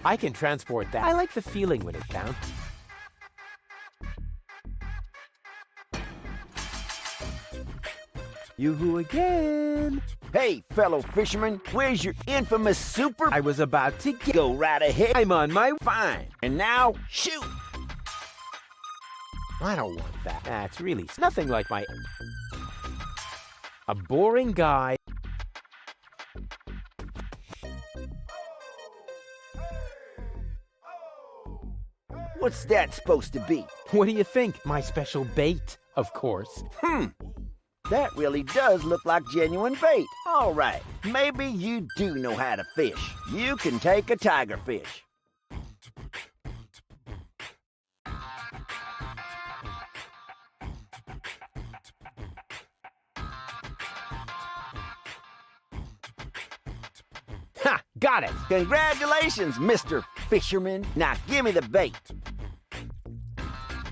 I can transport that. I like the feeling when it bounces. Yoo-hoo again. Hey, fellow fisherman, where's your infamous super? I was about to Go right ahead. I'm on my... Fine. And now, shoot! I don't want that. That's really nothing like my... A boring guy. What's that supposed to be? What do you think? My special bait, of course. That really does look like genuine bait. All right, maybe you do know how to fish. You can take a tiger fish. Ha! Got it! Congratulations, Mr. Fisherman. Now give me the bait.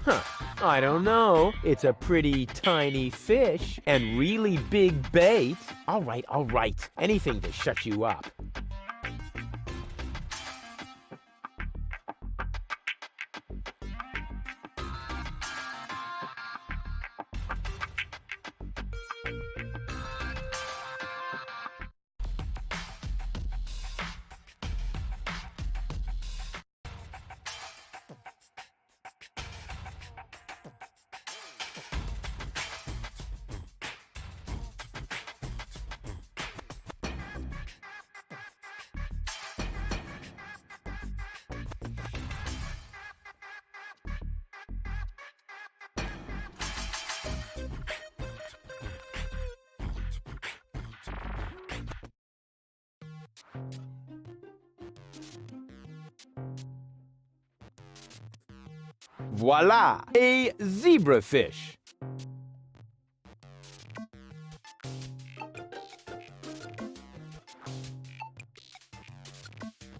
Huh. I don't know. It's a pretty tiny fish and really big bait. All right, all right. Anything to shut you up. Voila! A zebrafish.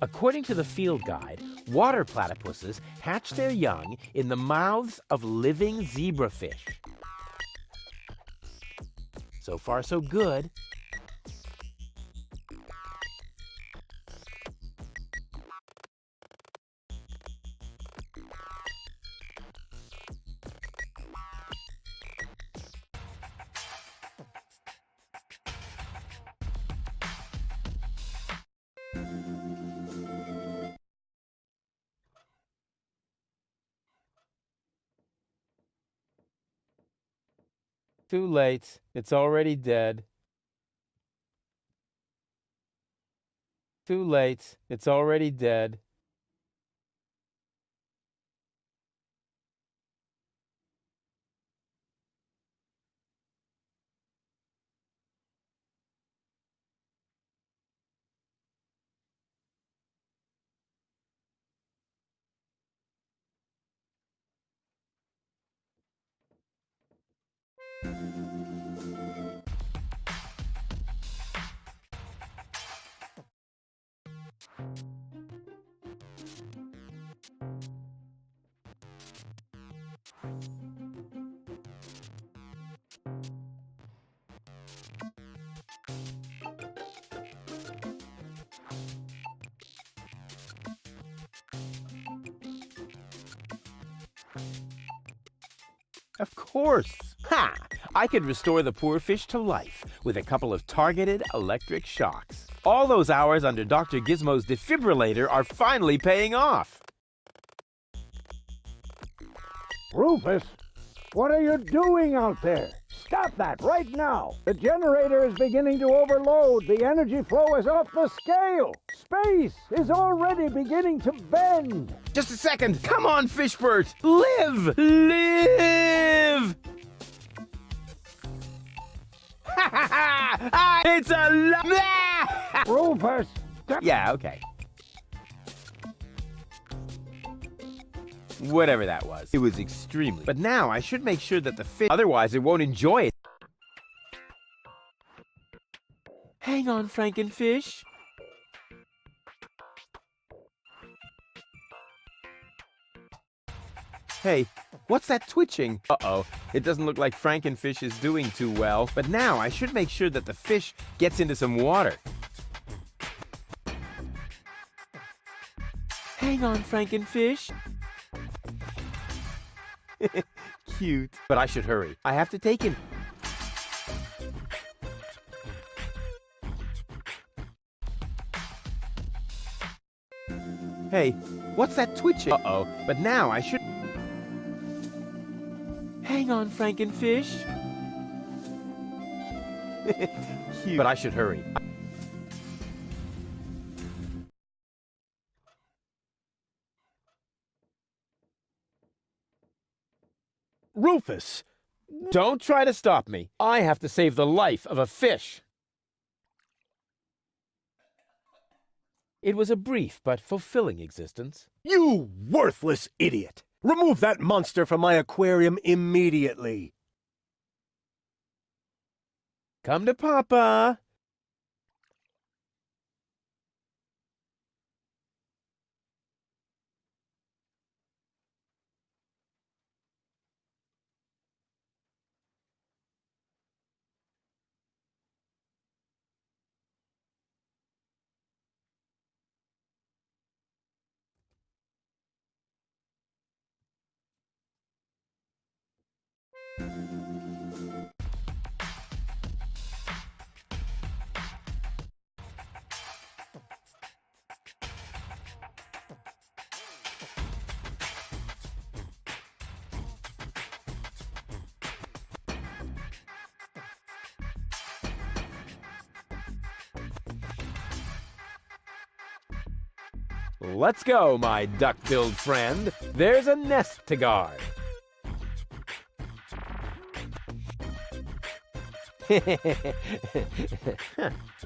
According to the field guide, water platypuses hatch their young in the mouths of living zebrafish. So far, so good. Too late. It's already dead. Too late. It's already dead. Of course. Ha! I could restore the poor fish to life with a couple of targeted electric shocks. All those hours under Dr. Gizmo's defibrillator are finally paying off. Rufus, what are you doing out there? Stop that right now. The generator is beginning to overload. The energy flow is off the scale. Space is already beginning to bend. Just a second. Come on, Fishbert. Live! Live! It's a Rufus! Yeah, okay. Whatever that was. It was extremely. But now I should make sure that the fish, otherwise it won't enjoy it. Hang on, Frankenfish. Hey, what's that twitching? Uh-oh, it doesn't look like Frankenfish is doing too well. But now I should make sure that the fish gets into some water. Hang on, Frankenfish. Cute. But I should hurry. I have to take him. Hey, what's that twitching? Uh-oh, but now I should... Hang on, Frankenfish. Cute. But I should hurry. Rufus! Don't try to stop me. I have to save the life of a fish. It was a brief but fulfilling existence. You worthless idiot! Remove that monster from my aquarium immediately! Come to Papa. Let's go, my duck-billed friend. There's a nest to guard. It's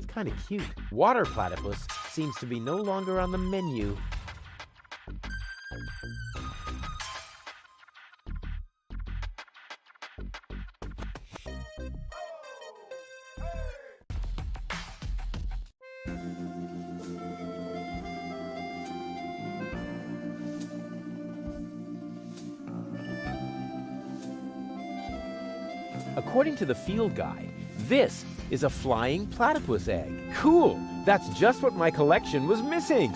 kind of cute. Water platypus seems to be no longer on the menu. According to the field guide, this is a flying platypus egg. Cool! That's just what my collection was missing!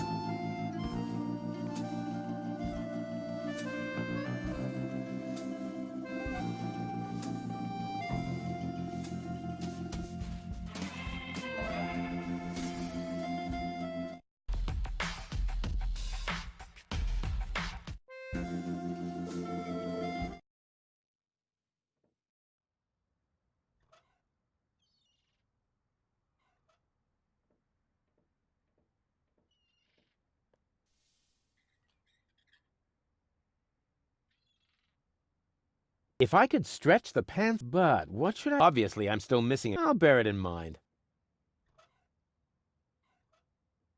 If I could stretch the pants, but what should I... Obviously, I'm still missing it. I'll bear it in mind.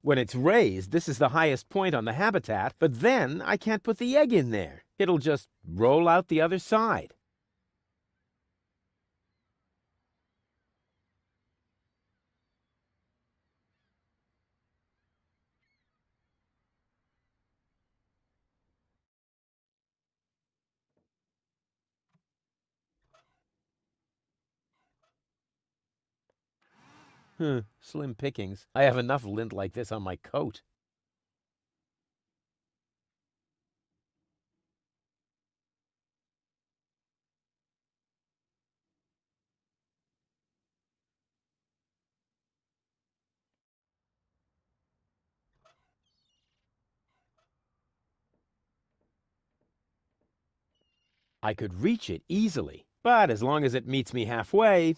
When it's raised, this is the highest point on the habitat, but then I can't put the egg in there. It'll just roll out the other side. Slim pickings. I have enough lint like this on my coat. I could reach it easily, but as long as it meets me halfway,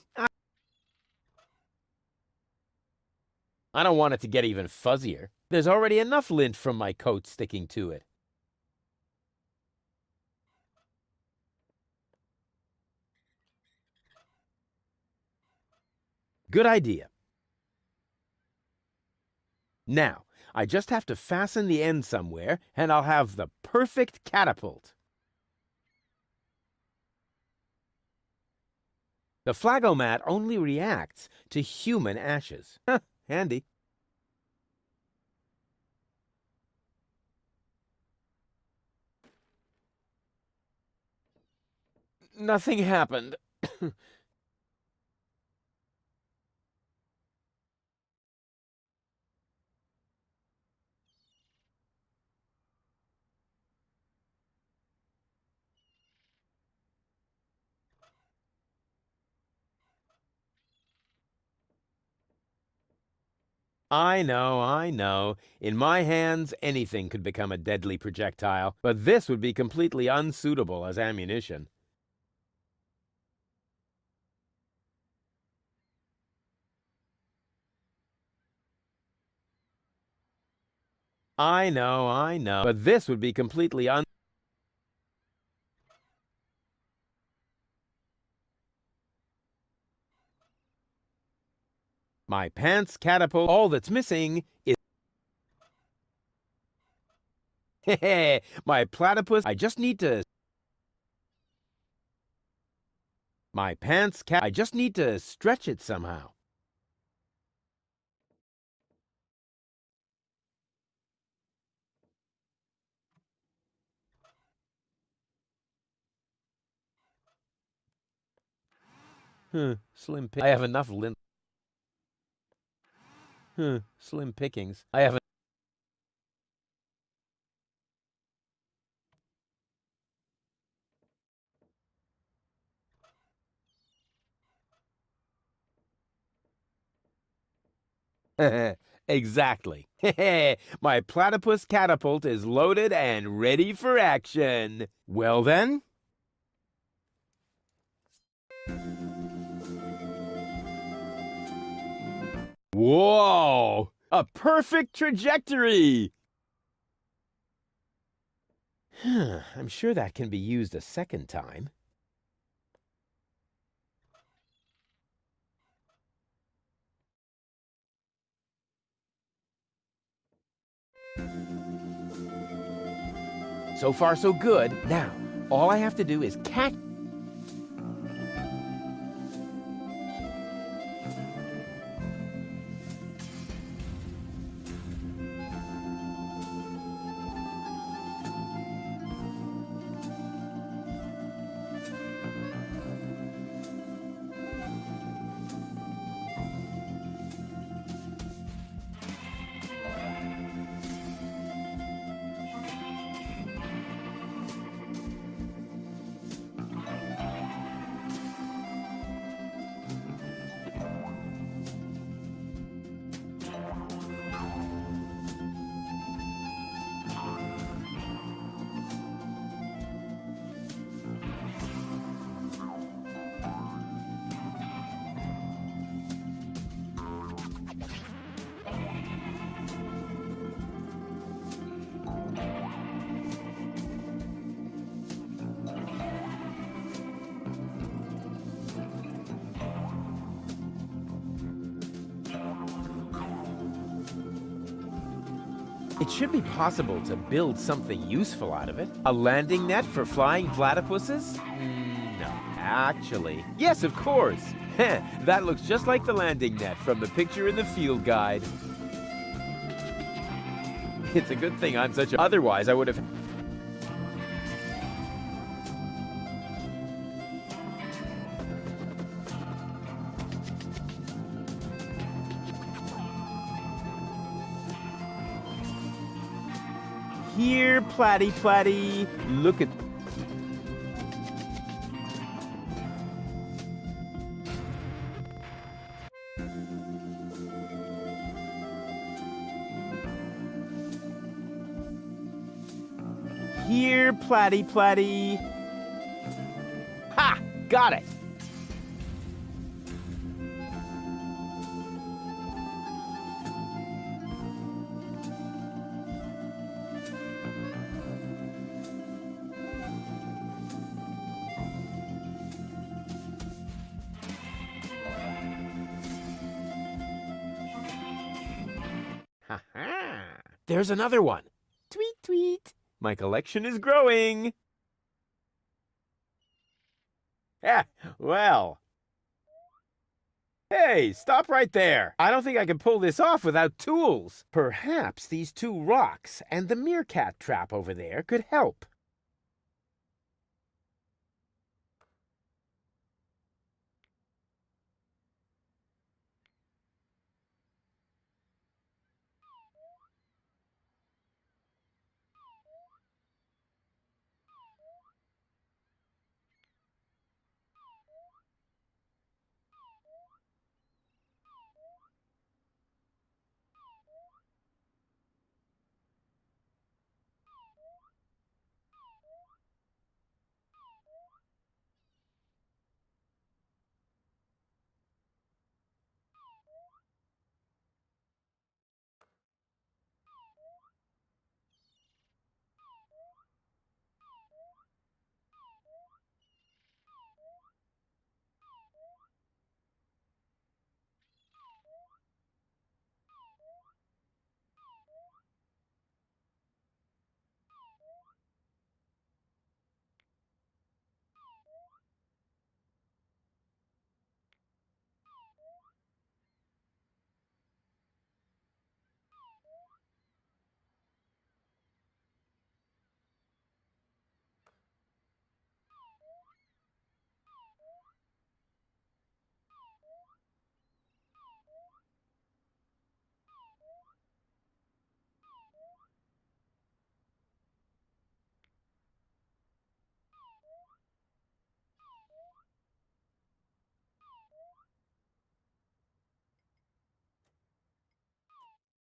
I don't want it to get even fuzzier. There's already enough lint from my coat sticking to it. Good idea. Now, I just have to fasten the end somewhere, and I'll have the perfect catapult. The flagomat only reacts to human ashes. Handy. nothing happened. I know. In my hands, anything could become a deadly projectile, but this would be completely unsuitable as ammunition. I know, but this would be completely My pants catapult. All that's missing is... My platypus. I just need to... My pants cat. I just need to stretch it somehow. Slim pick. I have enough lint. Slim pickings. I have Exactly. My platypus catapult is loaded and ready for action. Well then? Whoa! A perfect trajectory! I'm sure that can be used a second time. So far, so good. Now, all I have to do is catch... It should be possible to build something useful out of it. A landing net for flying platypuses? No, actually. Yes, of course. That looks just like the landing net from the picture in the field guide. It's a good thing I'm such a... Otherwise, I would have... Here, Platty. Look at... Here, Platty. Ha! Got it! Ha-ha! There's another one. Tweet. My collection is growing. Well. Hey, stop right there. I don't think I can pull this off without tools. Perhaps these two rocks and the meerkat trap over there could help.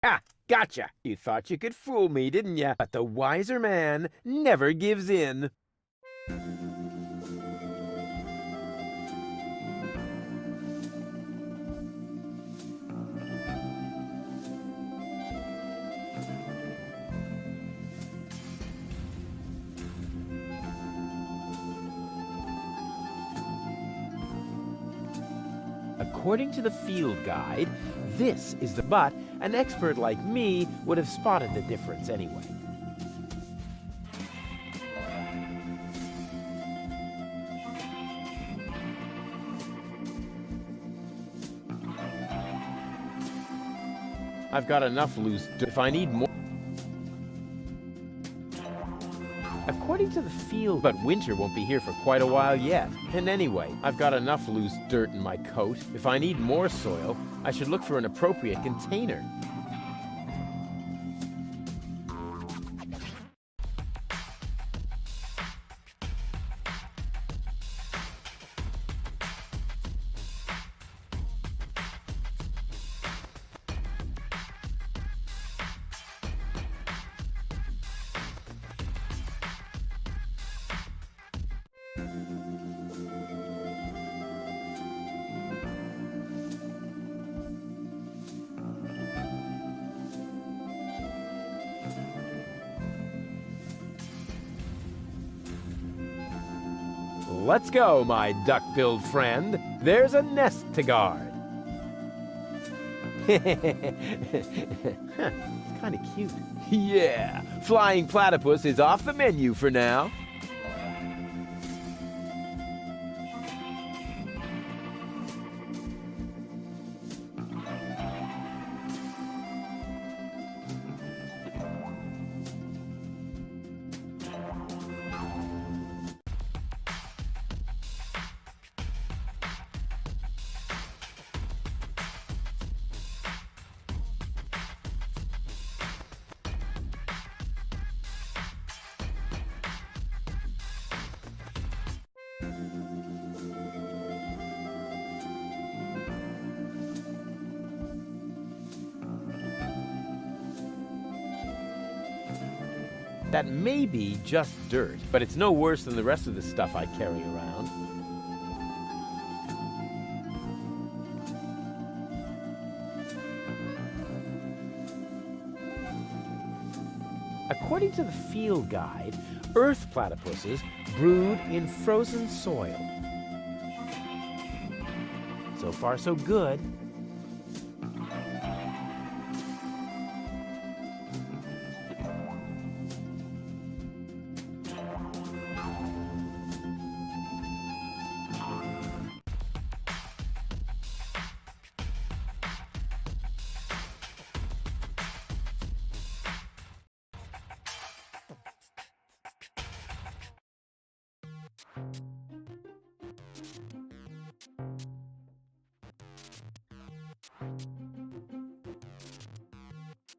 Ha! Gotcha! You thought you could fool me, didn't ya? But the wiser man never gives in. According to the field guide, this is the but an expert like me would have spotted the difference anyway. I've got enough loose dirt. If I need more... According to the field, but winter won't be here for quite a while yet. And anyway, I've got enough loose dirt in my coat. If I need more soil, I should look for an appropriate container. Let's go, my duck-billed friend. There's a nest to guard. It's kind of cute. Yeah, flying platypus is off the menu for now. That may be just dirt, but it's no worse than the rest of the stuff I carry around. According to the field guide, earth platypuses brood in frozen soil. So far, so good.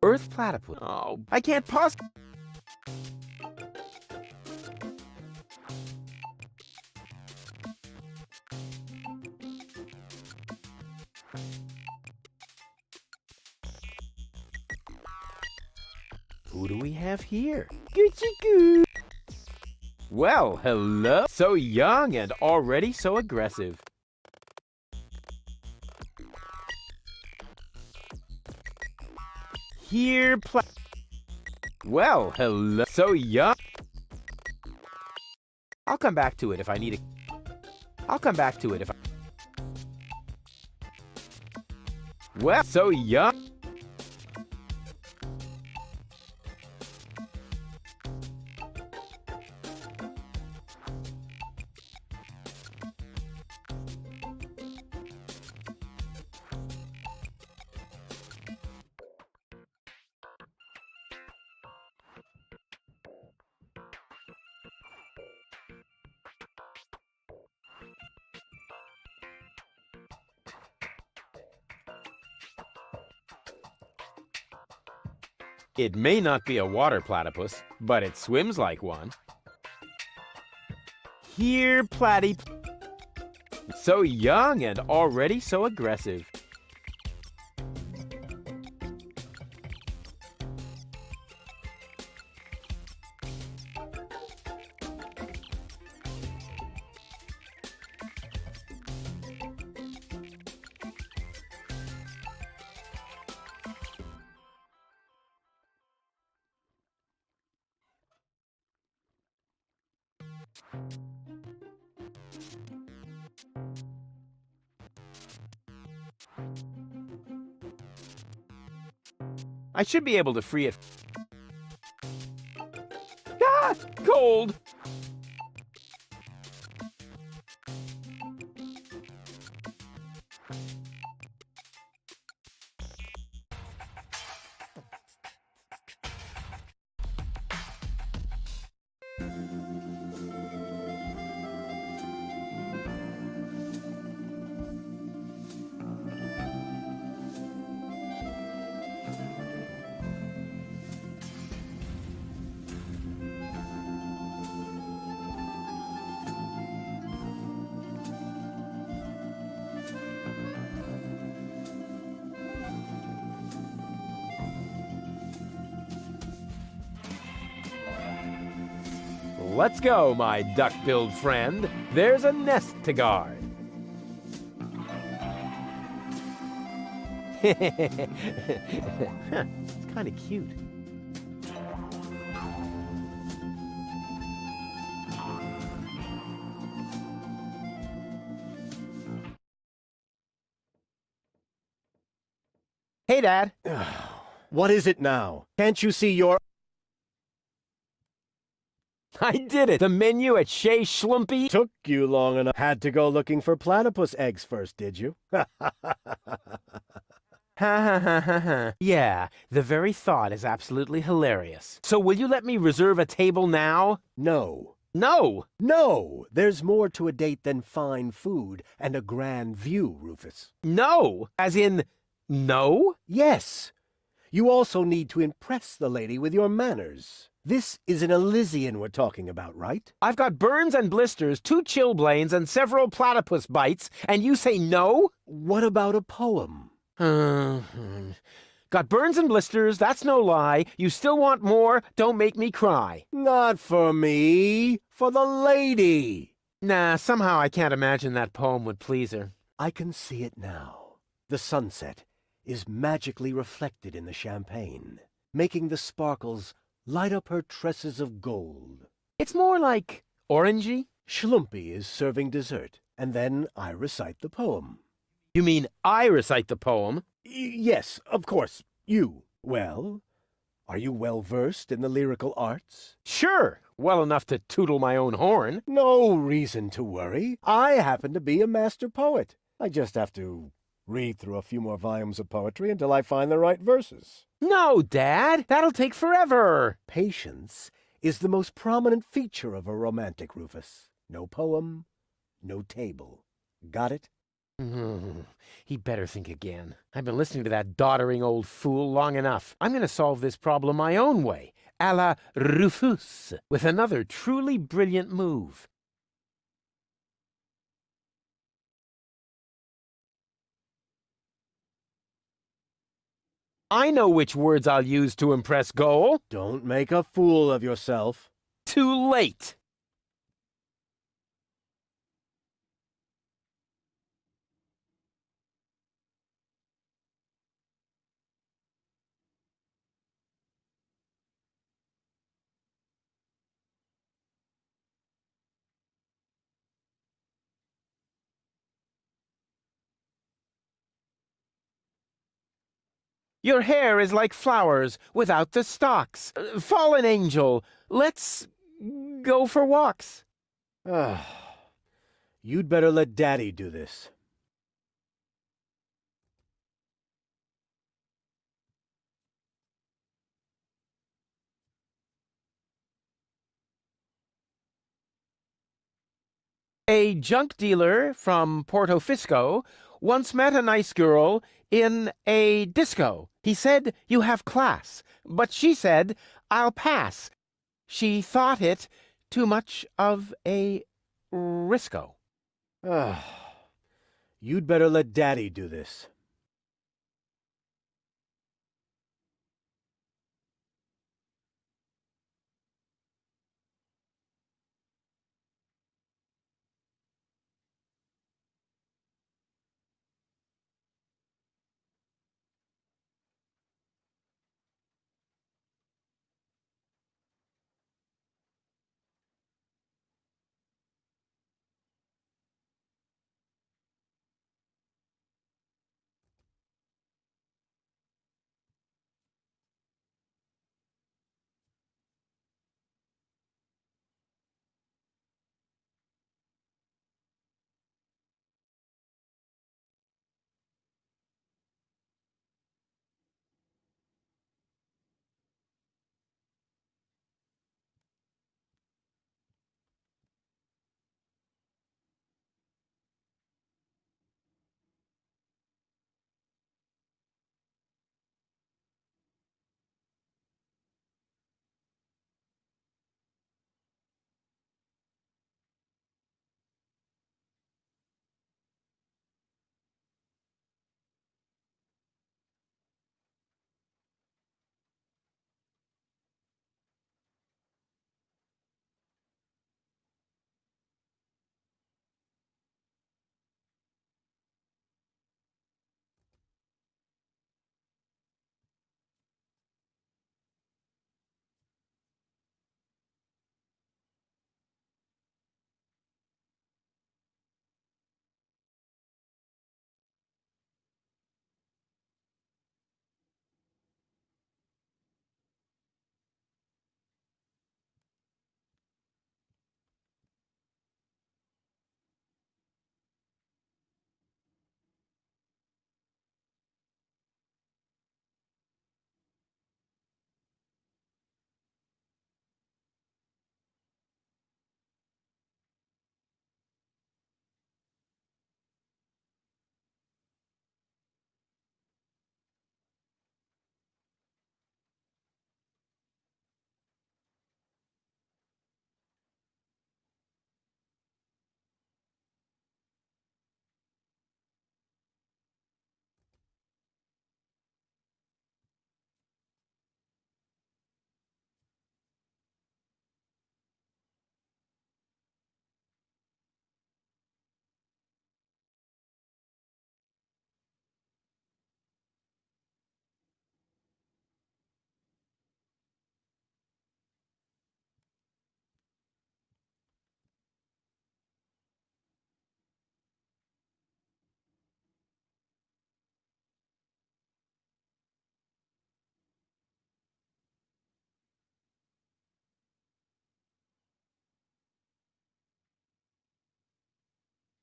Earth platypus. Oh, I can't possibly. Who do we have here? Goo-choo-goo. Well, hello. So young and already so aggressive. Here, well, hello. So young. I'll come back to it if I need it. I'll come back to it if I... Well, so young. It may not be a water platypus, but it swims like one. Here, platy. So young and already so aggressive. I should be able to free it. Ah! Cold! Let's go, my duck-billed friend. There's a nest to guard. It's kind of cute. Hey, Dad. What is it now? Can't you see your... I did it! The menu at Shea Schlumpy Took you long enough. Had to go looking for platypus eggs first, did you? Ha ha ha ha ha. Yeah, the very thought is absolutely hilarious. So will you let me reserve a table now? No. No! No! There's more to a date than fine food and a grand view, Rufus. No! As in, no? Yes. You also need to impress the lady with your manners. This is an Elysian we're talking about, right? I've got burns and blisters, 2 chilblains, and several platypus bites, and you say no? What about a poem? Got burns and blisters, that's no lie. You still want more? Don't make me cry. Not for me. For the lady. Nah, somehow I can't imagine that poem would please her. I can see it now. The sunset is magically reflected in the champagne, making the sparkles light up her tresses of gold. It's more like orangey. Schlumpy is serving dessert, and then I recite the poem. You mean I recite the poem? Yes, of course, you. Well, are you well-versed in the lyrical arts? Sure, well enough to tootle my own horn. No reason to worry. I happen to be a master poet. I just have to read through a few more volumes of poetry until I find the right verses. No, Dad, that'll take forever. Patience is the most prominent feature of a romantic, Rufus. No poem, no table. Got it? He better think again. I've been listening to that doddering old fool long enough. I'm going to solve this problem my own way, a la Rufus, with another truly brilliant move. I know which words I'll use to impress Goal. Don't make a fool of yourself. Too late. Your hair is like flowers without the stalks. Fallen angel, let's go for walks. You'd better let Daddy do this. A junk dealer from Porto Fisco once met a nice girl in a disco. He said, "You have class." But she said, "I'll pass." She thought it too much of a risco. You'd better let Daddy do this.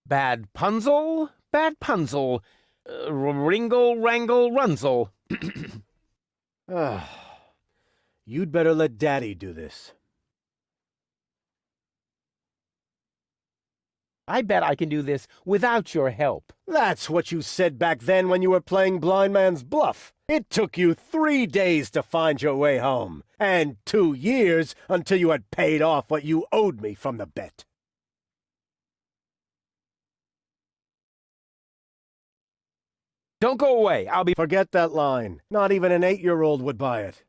Bad punzel, bad punzel. Ringle, wrangle, runzel. You'd better let Daddy do this. I bet I can do this without your help. That's what you said back then when you were playing blind man's bluff. It took you 3 days to find your way home, and 2 years until you had paid off what you owed me from the bet. Don't go away. I'll be... Forget that line. Not even an 8-year-old would buy it.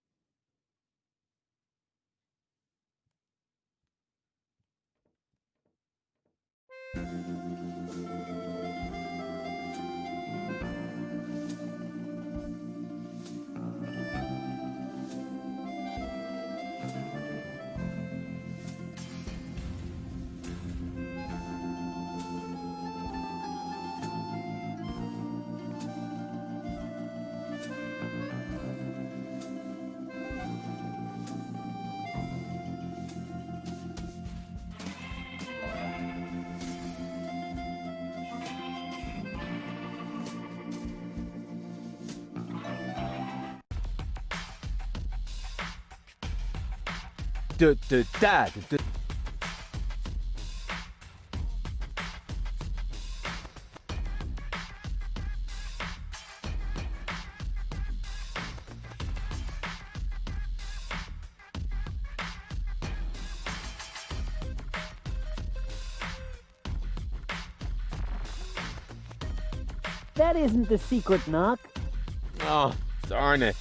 That isn't the secret knock. Oh, darn it.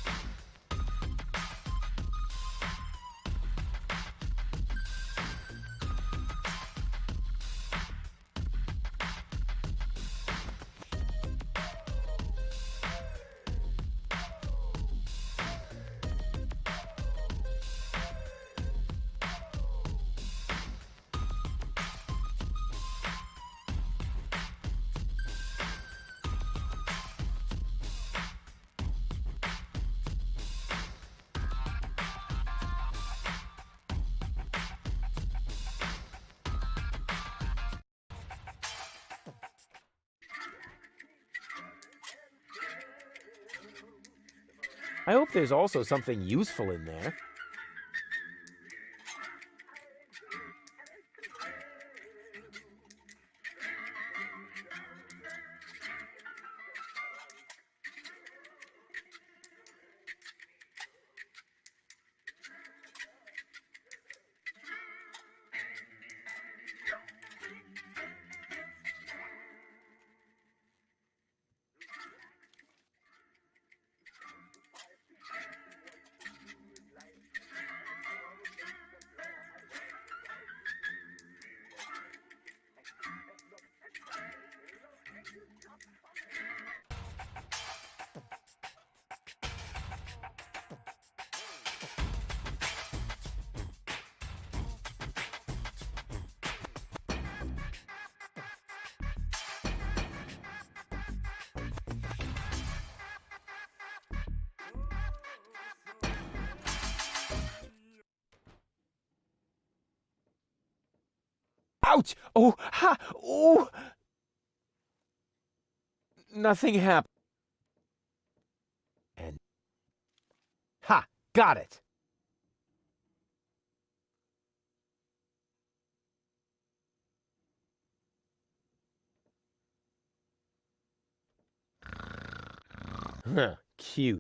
I hope there's also something useful in there. Ouch! Oh, ha! Oh! Nothing happened. And... Ha! Got it! Huh, cute.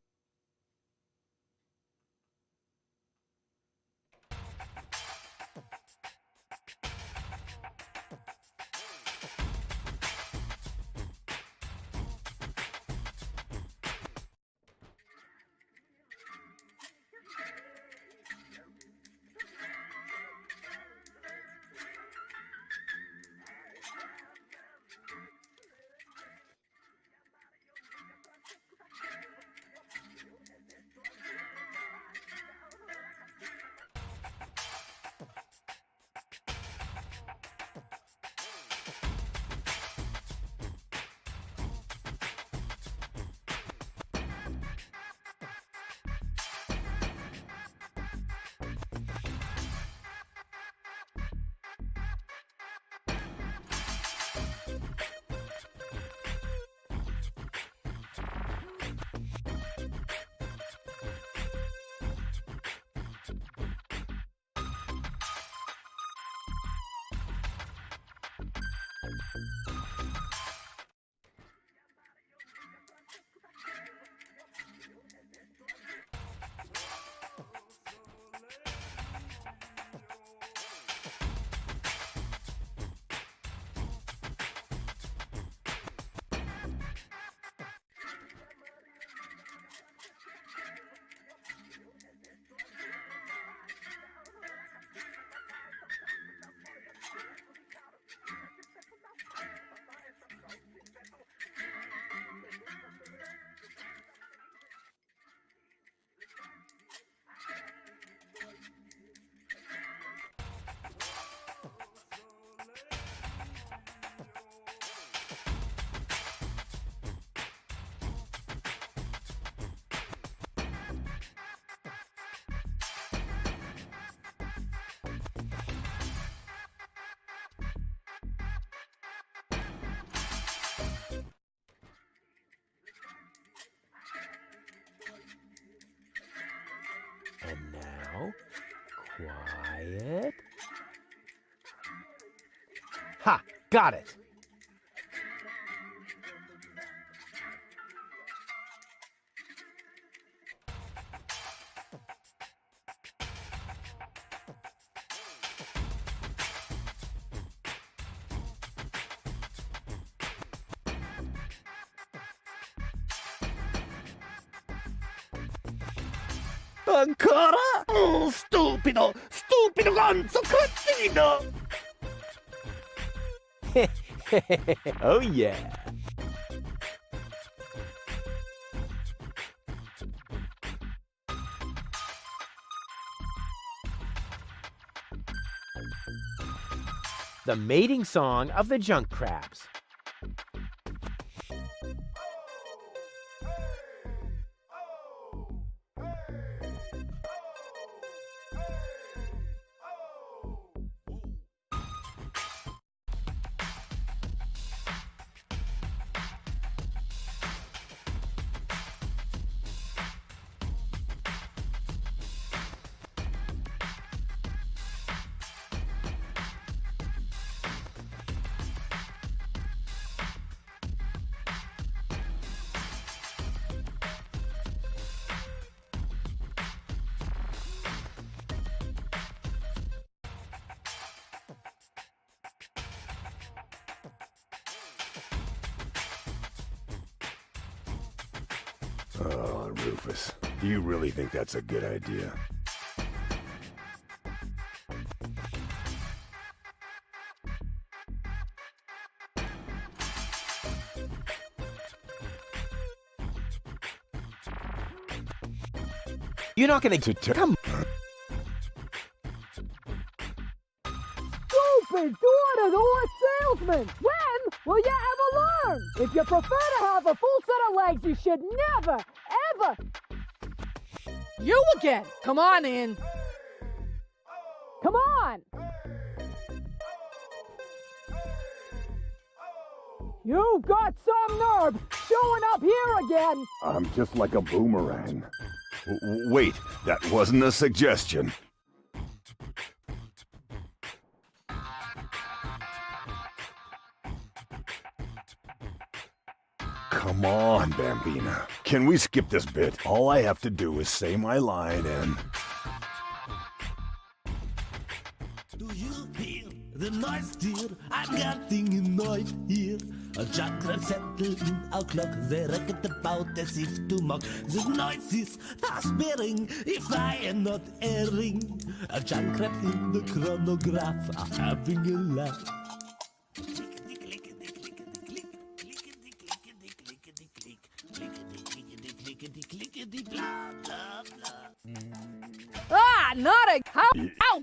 Quiet. Ha! Got it! Ancora? Oh, stupido! Stupido ganzo cretino! Oh yeah! The mating song of the junk crabs. Oh, Rufus, do you really think that's a good idea? You're not gonna come. Stupid door-to-door salesman! When will you ever learn? If you prefer to have a full set of legs, you should never, ever... You again! Come on in! Come on! You've got some nerve showing up here again! I'm just like a boomerang. Wait, that wasn't a suggestion. Come on, Bambina. Can we skip this bit? All I have to do is say my line and... Do you hear the noise, dear? I'm getting annoyed here. A junk crab settled in our clock. They reckon about as if to mock. The noise is aspirating, if I am not erring. A junk crab in the chronograph are having a laugh. Ah, not a... How? Ow!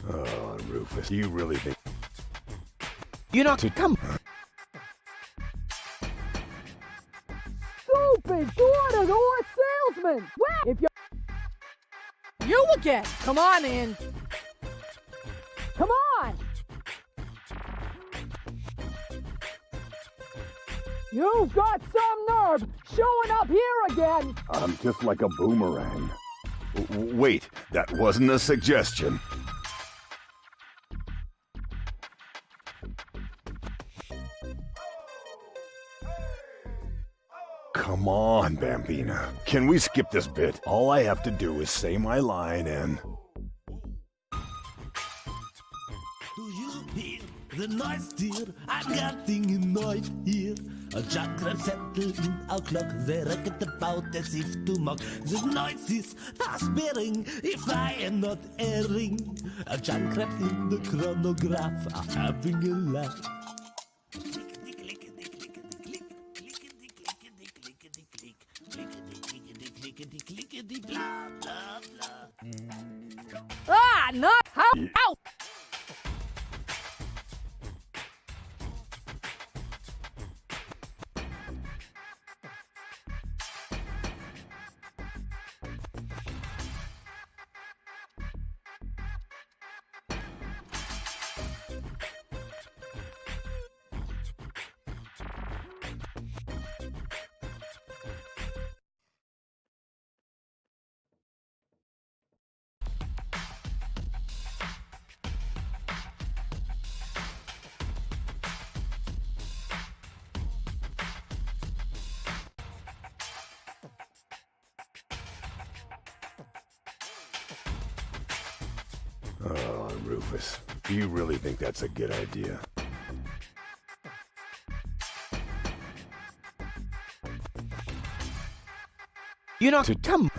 Oh, Rufus, do you really think... You're not to come. Stupid door-to-door salesman! When? If you... You again! Come on in! Come on! You've got some nerve showing up here again! I'm just like a boomerang. Wait, that wasn't a suggestion. Come on, Bambina. Can we skip this bit? All I have to do is say my line and... Do you hear the noise, dear? I'm getting annoyed here. Chakra-zetteln av klokk, they reckon about as if to mock. The noises are bearing if I am not erring. A chakra in the chronograph are having a laugh. Ah, not how? Ow! Oh, Rufus, do you really think that's a good idea? You know, to come.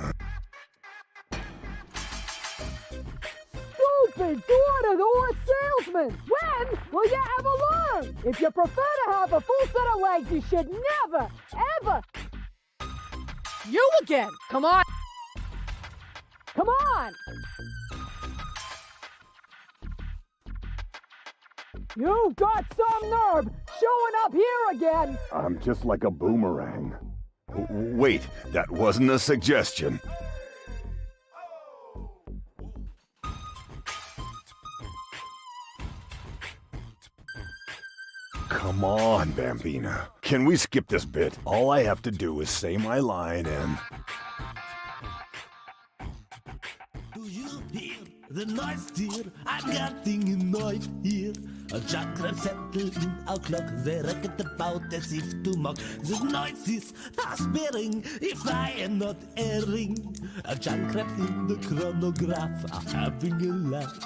Stupid door-to-door salesman! When will you ever learn? If you prefer to have a full set of legs, you should never, ever... You again! Come on! Come on! You've got some nerve showing up here again! I'm just like a boomerang. Wait, that wasn't a suggestion. Come on, Bambina. Can we skip this bit? All I have to do is say my line and... Do you hear the noise, dear? I'm getting annoyed here. A chakra-zetteln av klokk, they reckon about as if to mock. The noises are bearing if I am not erring. A chakra in the chronograph are having a laugh.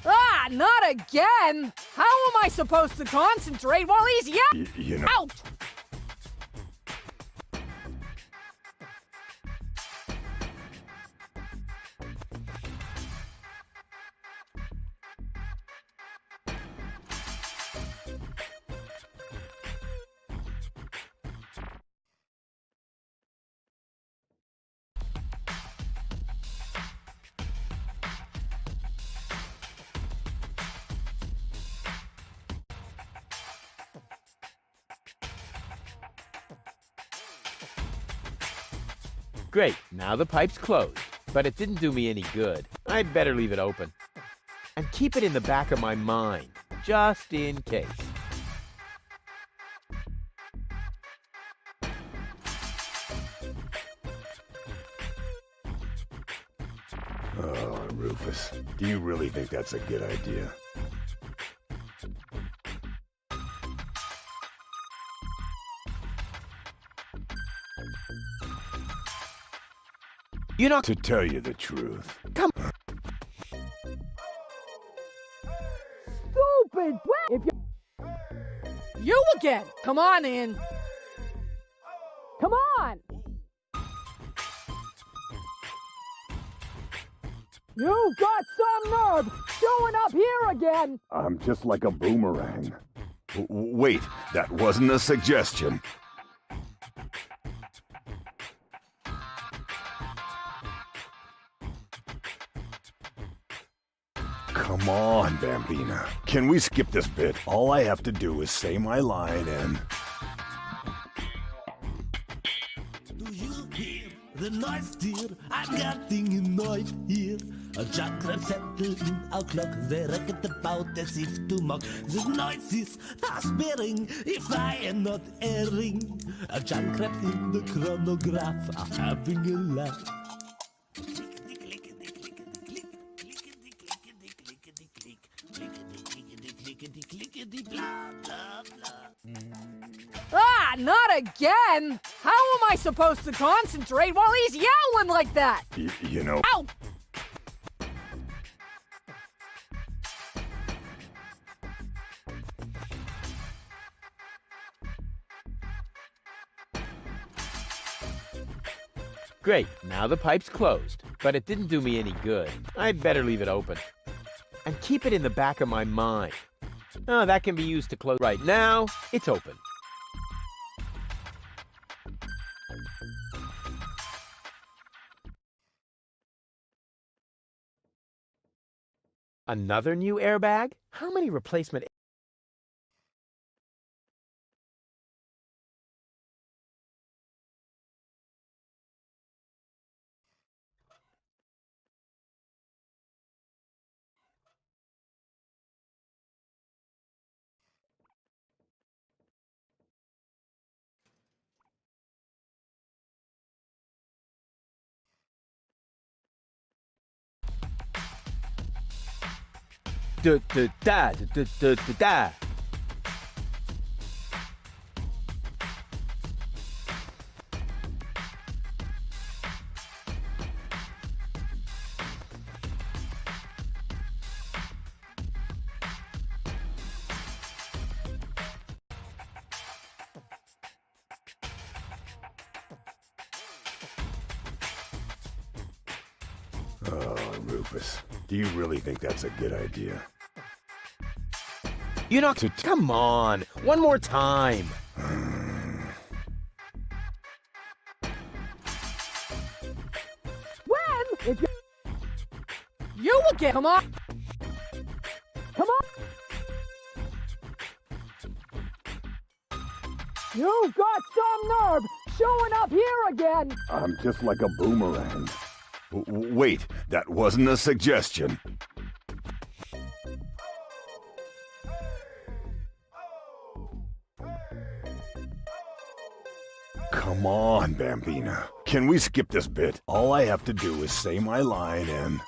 Ah, not again! How am I supposed to concentrate while he's You know... out? Great, now the pipe's closed. But it didn't do me any good. I'd better leave it open. And keep it in the back of my mind, just in case. Oh, Rufus, do you really think that's a good idea? You know, to tell you the truth. Come. Stupid! If you again! Come on in! Come on! You've got some nerve showing up here again! I'm just like a boomerang. Wait, that wasn't a suggestion. Come on, Bambina. Can we skip this bit? All I have to do is say my line and... Do you hear the noise, dear? I'm getting annoyed here. A chakra-zetteln av klokk, they reckon about as if to mock. The noises are bearing if I am not erring. A chakra in the chronograph are having a laugh. Ah, Ah, not again! How am I supposed to concentrate while he's yowling like that? You know... Ow! Great, now the pipe's closed, but it didn't do me any good. I'd better leave it open. And keep it in the back of my mind. Oh, that can be used to close. Right now, it's open. Another new airbag? How many replacement... Da. Oh, Rufus, do you really think that's a good idea? You're not... Come on, one more time. When? If you will get... Come on! Come on! You've got some nerve showing up here again! I'm just like a boomerang. Wait, that wasn't a suggestion. Come on, Bambina. Can we skip this bit? All I have to do is say my line and...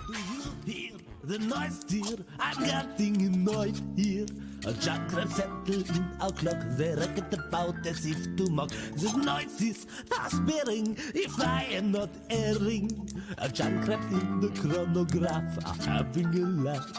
Do you hear the noise, dear? I've got thing noise here. A chakra settled in our clock. They reckon about as if to mock. The noise is aspering if I am not erring. A chakra in the chronograph are having a laugh.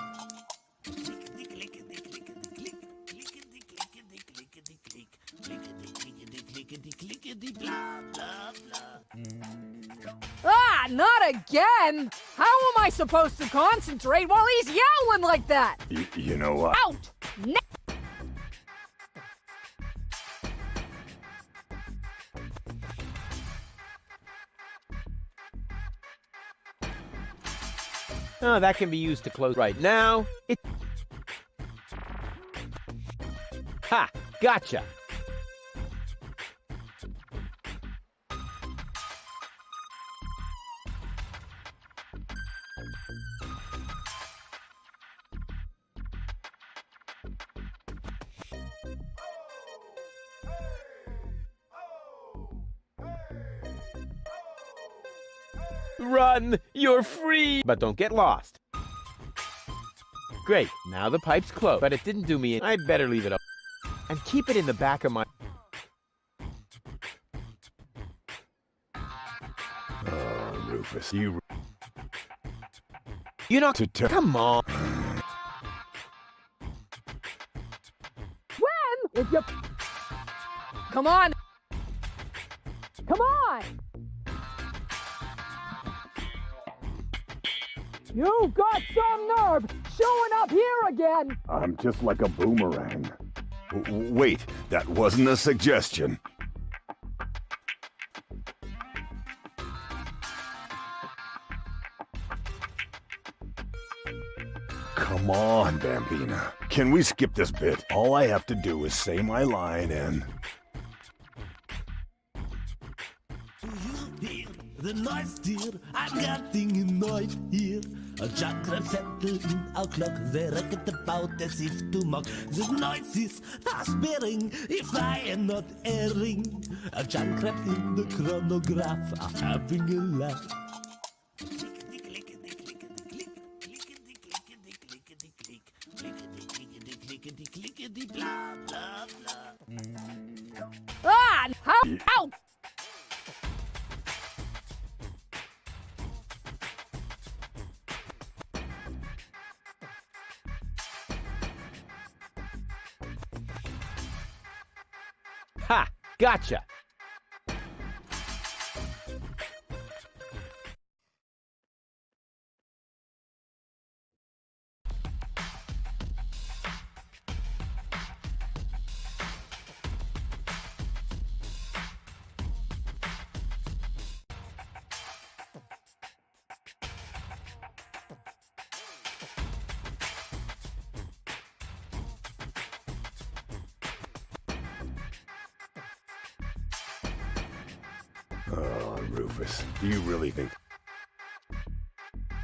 Ah, not again! How am I supposed to concentrate while he's yowling like that? You know what? Out! Oh, that can be used to close. Right now, it... Ha! Gotcha! Run! You're free! But don't get lost. Great, now the pipe's closed, but it didn't do me in. I'd better leave it up. And keep it in the back of my... Oh, Rufus, You're not... Come on! When? If you... Come on! Come on! You've got some nerve showing up here again! I'm just like a boomerang. Wait, that wasn't a suggestion. Come on, Bambina. Can we skip this bit? All I have to do is say my line and... Do you hear the noise, dear? I've got thing noise here. A chakra settled in our clock. They reckon about as if to mock. The noise is aspering if I am not erring. A chakra in the chronograph are having a laugh. clickety clickety blah blah blah. Ah! How? Ow! Ha! Gotcha! Oh, Rufus, do you really think...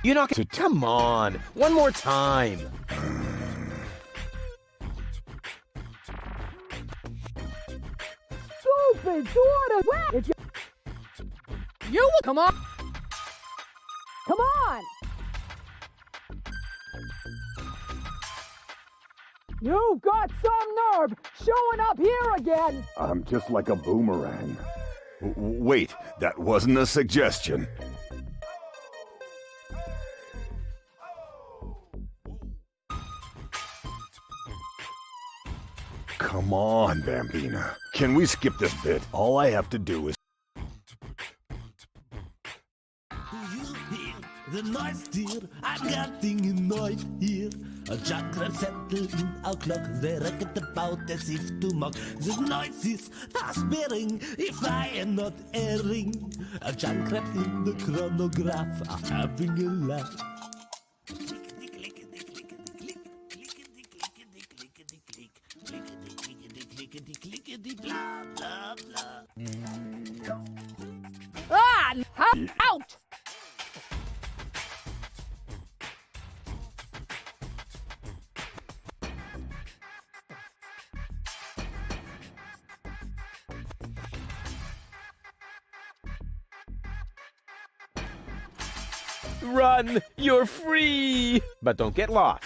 You're not gonna... Come on! One more time! Stupid daughter! Where? If you will come on! Come on! You've got some nerve showing up here again! I'm just like a boomerang. Wait, that wasn't a suggestion. Come on, Bambina. Can we skip this bit? All I have to do is... Do you hear the noise, dear? I'm getting annoyed here. A chakra settled in our clock. They reckon about as if to mock. The noise is transparent if I am not erring. A chakra in the chronograph are having a laugh. Blah, blah, blah. Ah! Out! Run! You're free! But don't get lost.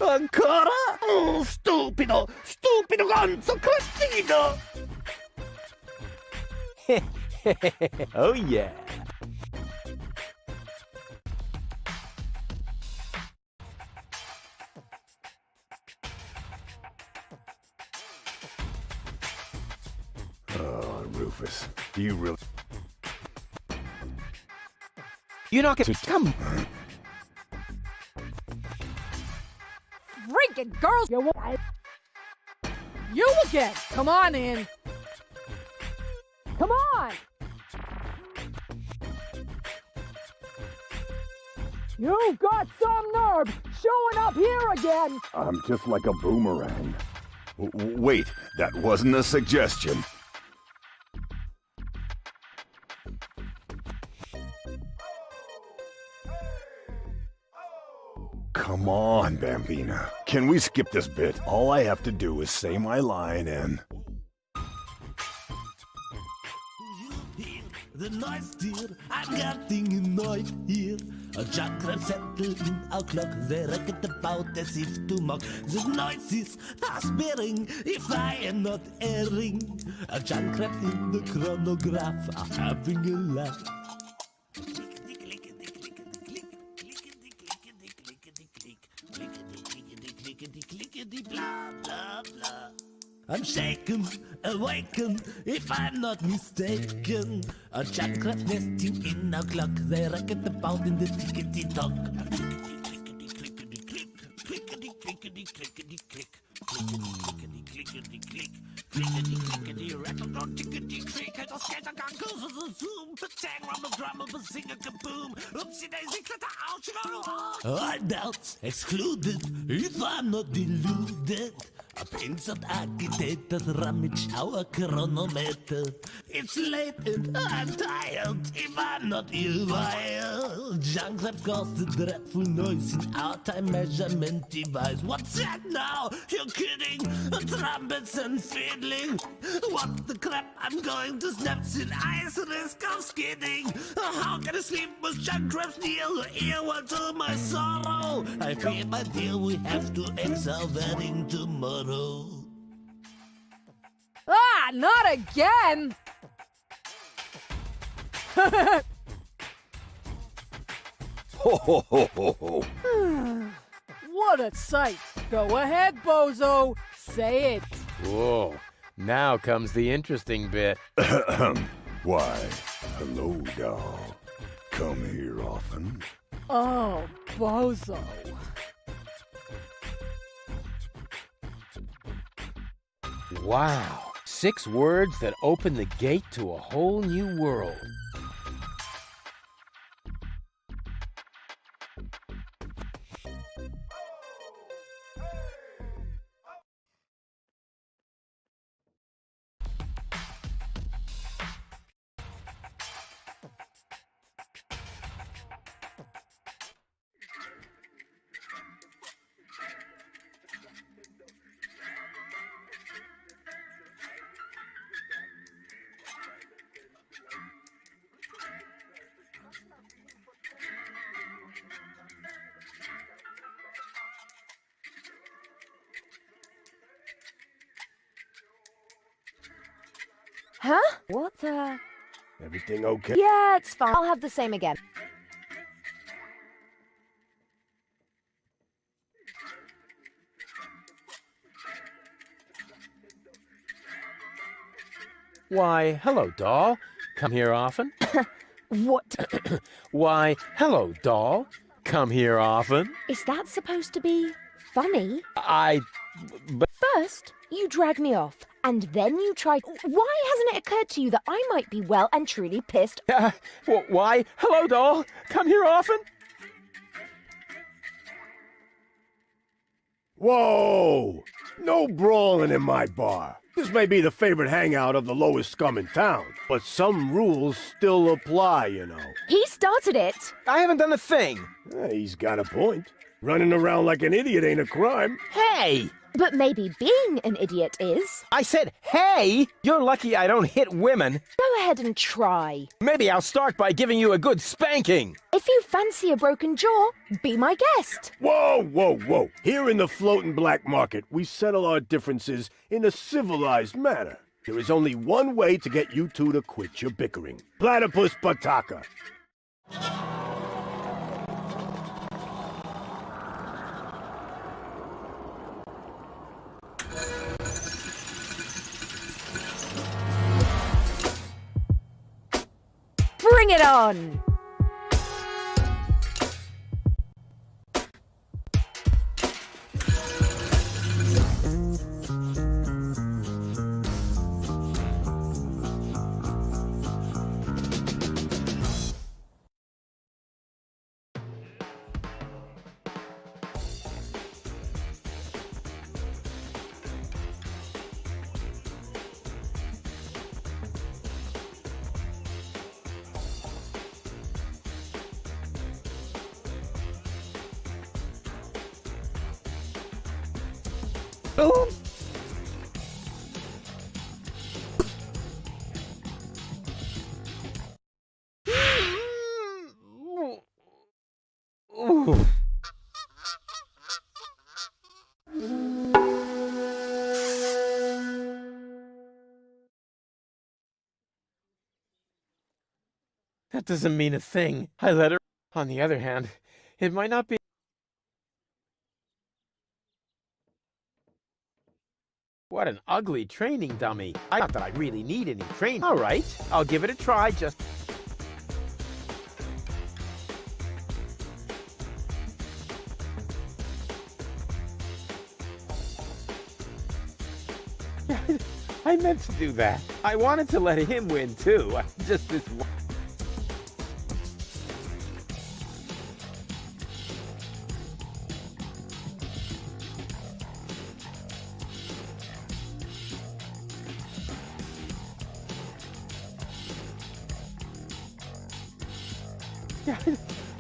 Ancora? Oh, stupido! Stupido ganzo cretino! Oh yeah! Oh, Rufus, do you really... You're not gonna... Come... Freaking girls! You again! Come on in! Come on! You've got some nerve showing up here again! I'm just like a boomerang. Wait, that wasn't a suggestion. Come on, Bambina. Can we skip this bit? All I have to do is say my line and... The noise, dear, I'm getting annoyed here. A chakra settled in our clock. They reckon about as if to mock. The noise is transparent if I am not erring. A chakra in the chronograph are having a laugh. Blah, blah, blah. I'm shaken, awakened, if I'm not mistaken. A chakra nesting in our clock. They reckon about in the tickety tock. Clickety, clickety, clickety, click. Clickety, clickety, clickety, click. Clickety clickety click, clickety clickety rattle, don't tickety click, het als scattergang, goes a zoom, patang, rumble, drumble, bazinga, kaboom, oopsie daisy, clatter, ouch, all doubts excluded, if I'm not deluded. Up inside agitated, rummage our chronometer. It's late and I'm tired, if I'm not wild. Junk that caused the dreadful noise in our time measurement device. What's that now? You're kidding? Trumpets and fiddling. What the crap? I'm going to snaps in ice, risk of skidding. How can I sleep with junk traps near the ear? Well, to my sorrow, I fear, my dear, we have to exile wedding tomorrow. Ah, not again! Ho ho ho ho ho. What a sight! Go ahead, bozo! Say it! Whoa, now comes the interesting bit. Why, hello, doll. Come here often. Oh, bozo. Wow, 6 words that open the gate to a whole new world. Huh? What the? Everything okay? Yeah, it's fine. I'll have the same again. Why, hello, doll. Come here often? What? Why, hello, doll. Come here often? Is that supposed to be funny? But First, you drag me off, and then you try... Why hasn't it occurred to you that I might be well and truly pissed? Why, hello, doll. Come here often? Whoa! No brawling in my bar. This may be the favorite hangout of the lowest scum in town, but some rules still apply, you know. He started it. I haven't done a thing. He's got a point. Running around like an idiot ain't a crime. Hey! But maybe being an idiot is. I said, hey! You're lucky I don't hit women. Go ahead and try. Maybe I'll start by giving you a good spanking. If you fancy a broken jaw, be my guest. Whoa, whoa, whoa. Here in the floating black market, we settle our differences in a civilized manner. There is only one way to get you two to quit your bickering. Platypus pataka. Bring it on! Oh. That doesn't mean a thing. I let her. On the other hand, it might not be. What an ugly training dummy. Not that I really need any training. All right, I'll give it a try, just... I meant to do that. I wanted to let him win, too. Just this one.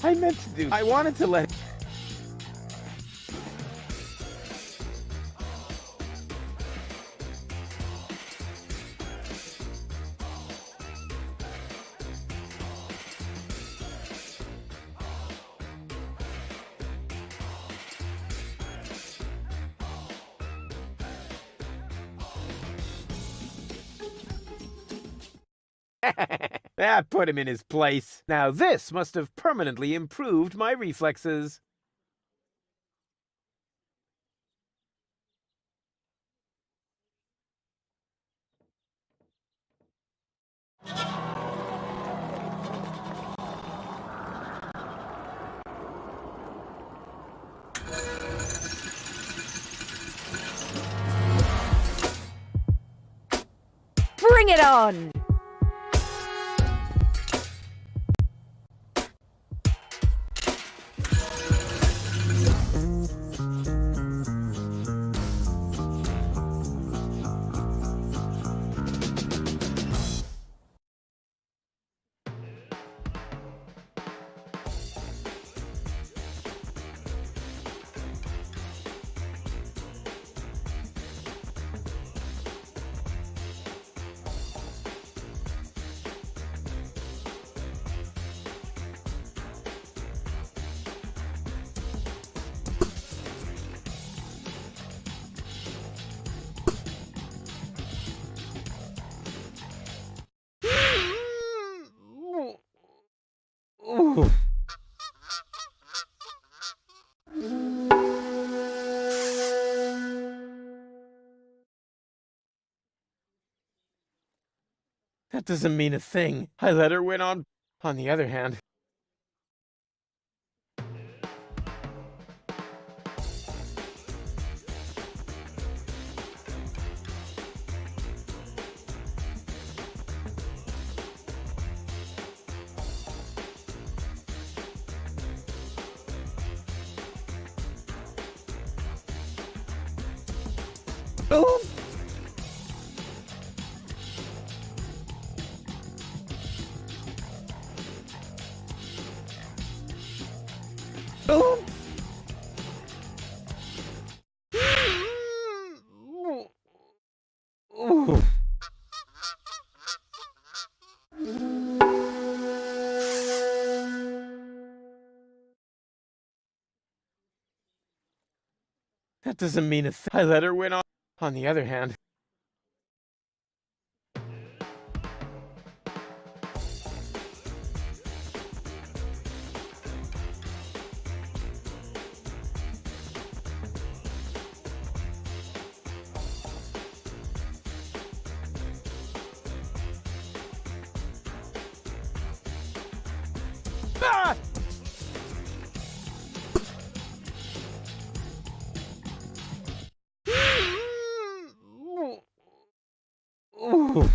I meant to do. I wanted to let. That put him in his place. Now this must have permanently improved my reflexes. Bring it on! Ooh. That doesn't mean a thing. I let her win on the other hand. Oh. Oh. Oh. That doesn't mean a thing. I let her win on the other hand. Ah! Ooh.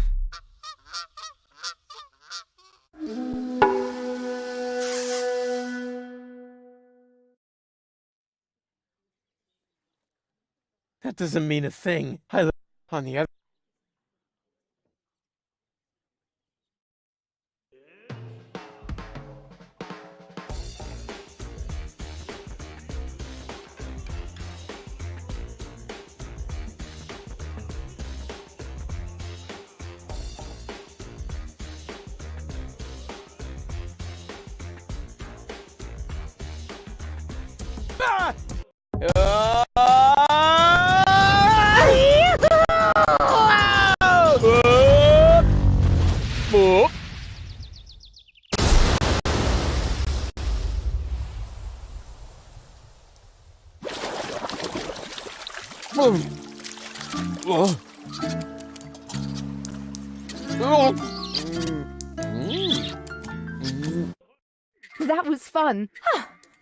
That doesn't mean a thing. I on the other. Ah! That was fun.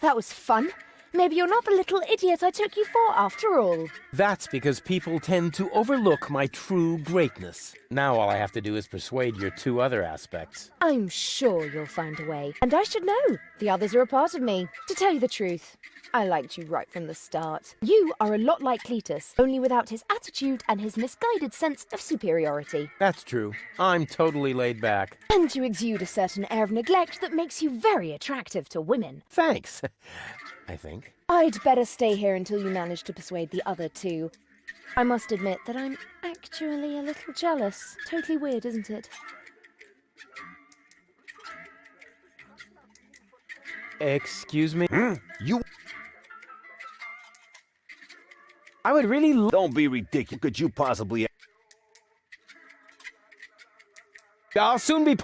That was fun. Maybe you're not the little idiot I took you for after all. That's because people tend to overlook my true greatness. Now all I have to do is persuade your two other aspects. I'm sure you'll find a way. And I should know. The others are a part of me. To tell you the truth, I liked you right from the start. You are a lot like Cletus, only without his attitude and his misguided sense of superiority. That's true. I'm totally laid back. And you exude a certain air of neglect that makes you very attractive to women. Thanks. I think. I'd better stay here until you manage to persuade the other two. I must admit that I'm actually a little jealous. Totally weird, isn't it? Excuse me? You... I would really Don't be ridiculous. Could you possibly... I'll soon be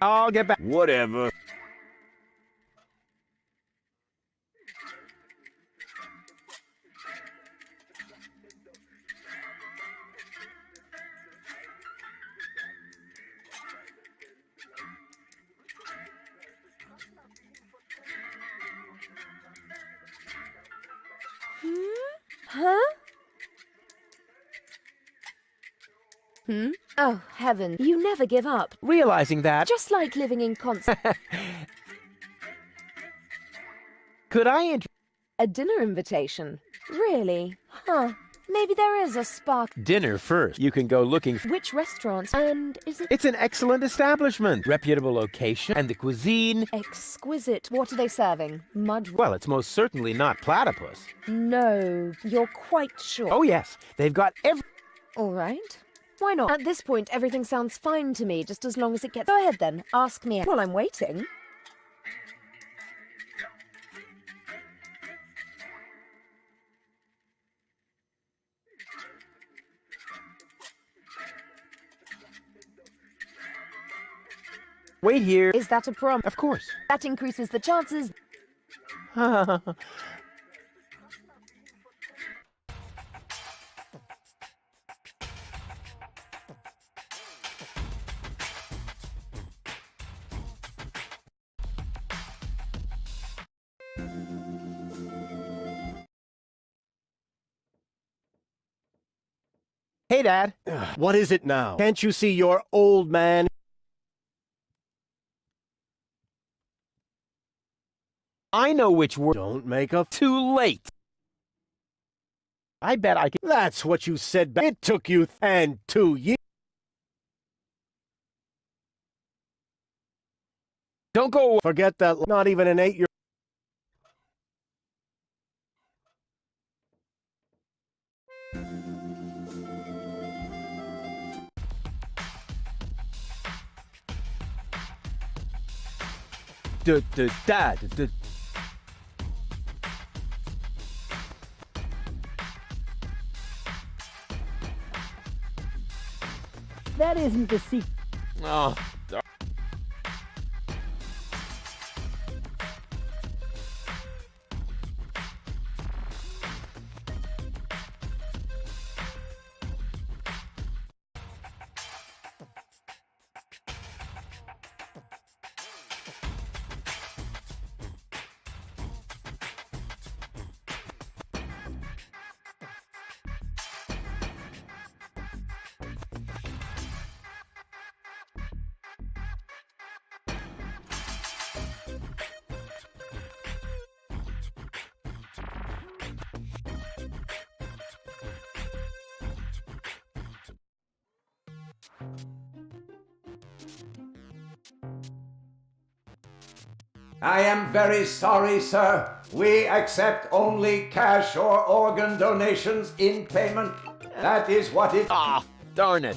I'll get back. Whatever. Huh? Oh, heaven. You never give up. Realizing that... Just like living in constant... Could I A dinner invitation? Really? Huh. Maybe there is a spark. Dinner first. You can go looking for... Which restaurants? And is it... It's an excellent establishment. Reputable location. And the cuisine... Exquisite. What are they serving? Mud... Well, it's most certainly not platypus. No. You're quite sure? Oh, yes. They've got All right. Why not? At this point, everything sounds fine to me, just as long as it gets... Go ahead, then. Ask me while I'm waiting. Wait here. Is that a prom? Of course. That increases the chances... Hey, Dad. What is it now? Can't you see your old man? I know which word. Don't make a... Too late. I bet I can... That's what you said back. It took you and 2 years. Don't go... Forget that. Not even an 8-year... That isn't the secret. Oh, I am very sorry, sir. We accept only cash or organ donations in payment. That is what it... Ah, darn it.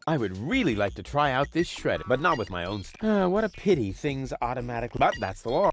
I would really like to try out this shredder, but not with my own what a pity things automatically... But that's the law.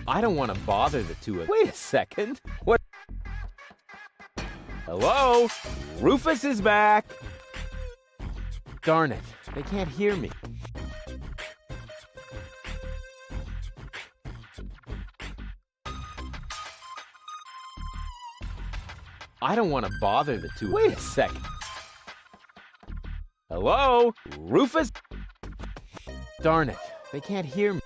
I don't want to bother the two of them. Wait a second. What? Hello? Rufus is back. Darn it. They can't hear me. I don't want to bother the two. Wait a second. Hello? Rufus? Darn it. They can't hear me.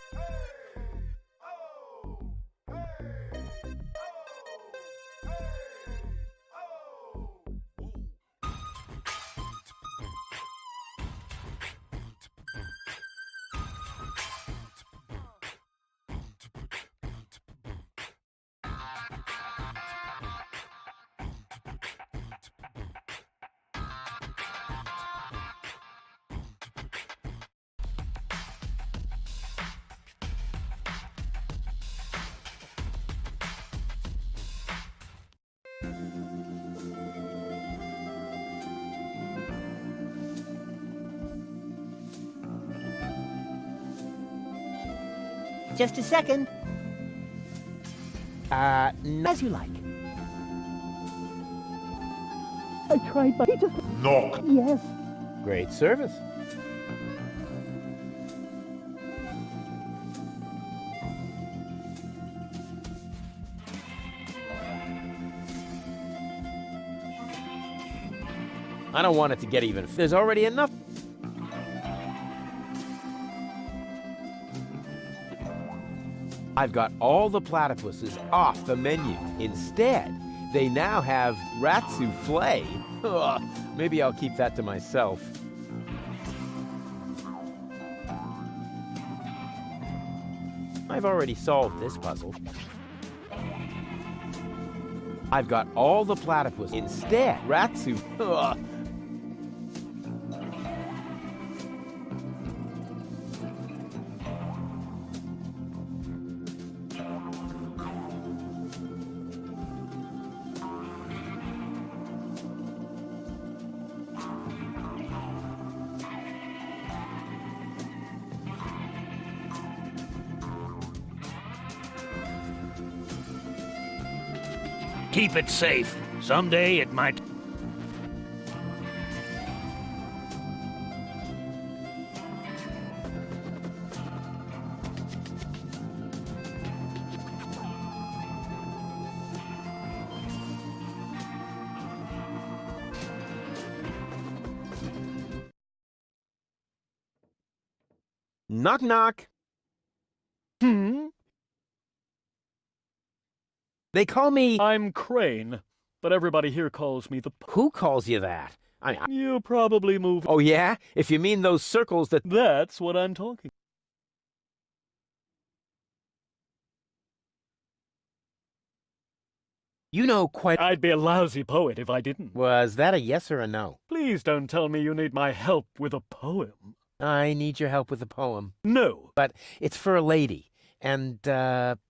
Just a second. As you like. I tried, but he just... Knock. Yes. Great service. I don't want it to get even. There's already enough. I've got all the platypuses off the menu. Instead, they now have rat souffle. Ugh, maybe I'll keep that to myself. I've already solved this puzzle. I've got all the platypus. Instead, rat soup. Ugh. Keep it safe. Someday it might... Knock, knock. They call me... I'm Crane, but everybody here calls me the... Who calls you that? You probably move... Oh, yeah? If you mean those circles that... That's what I'm talking. You know quite... I'd be a lousy poet if I didn't. Was that a yes or a no? Please don't tell me you need my help with a poem. I need your help with a poem. No. But it's for a lady. And,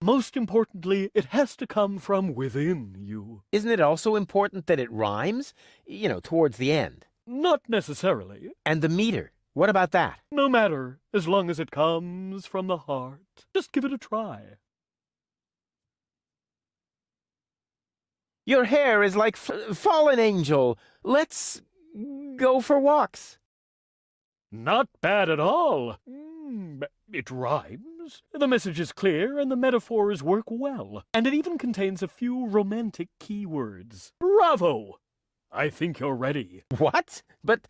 most importantly, it has to come from within you. Isn't it also important that it rhymes? You know, towards the end. Not necessarily. And the meter. What about that? No matter, as long as it comes from the heart. Just give it a try. Your hair is like fallen angel. Let's go for walks. Not bad at all. It rhymes. The message is clear and the metaphors work well. And it even contains a few romantic keywords. Bravo! I think you're ready. What? But,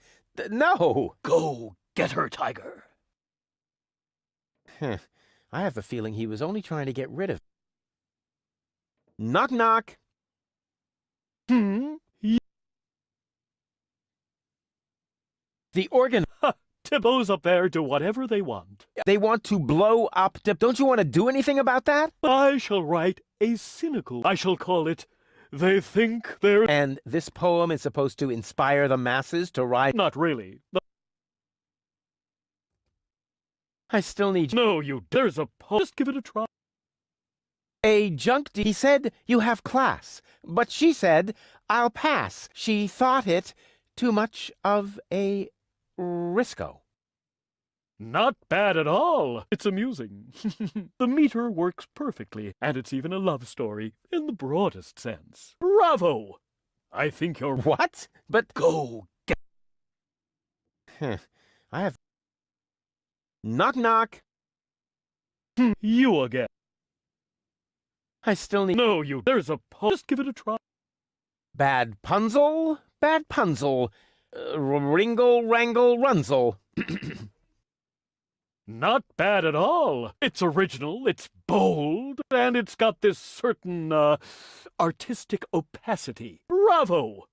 no! Go get her, Tiger. I have the feeling he was only trying to get rid of... Knock, knock. The organ... Tippos up there do whatever they want. They want to blow up... Don't you want to do anything about that? I shall write a cynical... I shall call it... They think they're... And this poem is supposed to inspire the masses to write... Not really. I still need... No, there's a poem. Just give it a try. A junk... He said, you have class. But she said, I'll pass. She thought it too much of a... Risco. Not bad at all. It's amusing. The meter works perfectly, and it's even a love story in the broadest sense. Bravo! I think you're... What? But Go get... I have... Knock knock. You again. I still need... No, you... There's a... Just give it a try. Bad punzel? Bad punzel. Ringle, wrangle, runzel. Not bad at all. It's original, it's bold, and it's got this certain, artistic opacity. Bravo!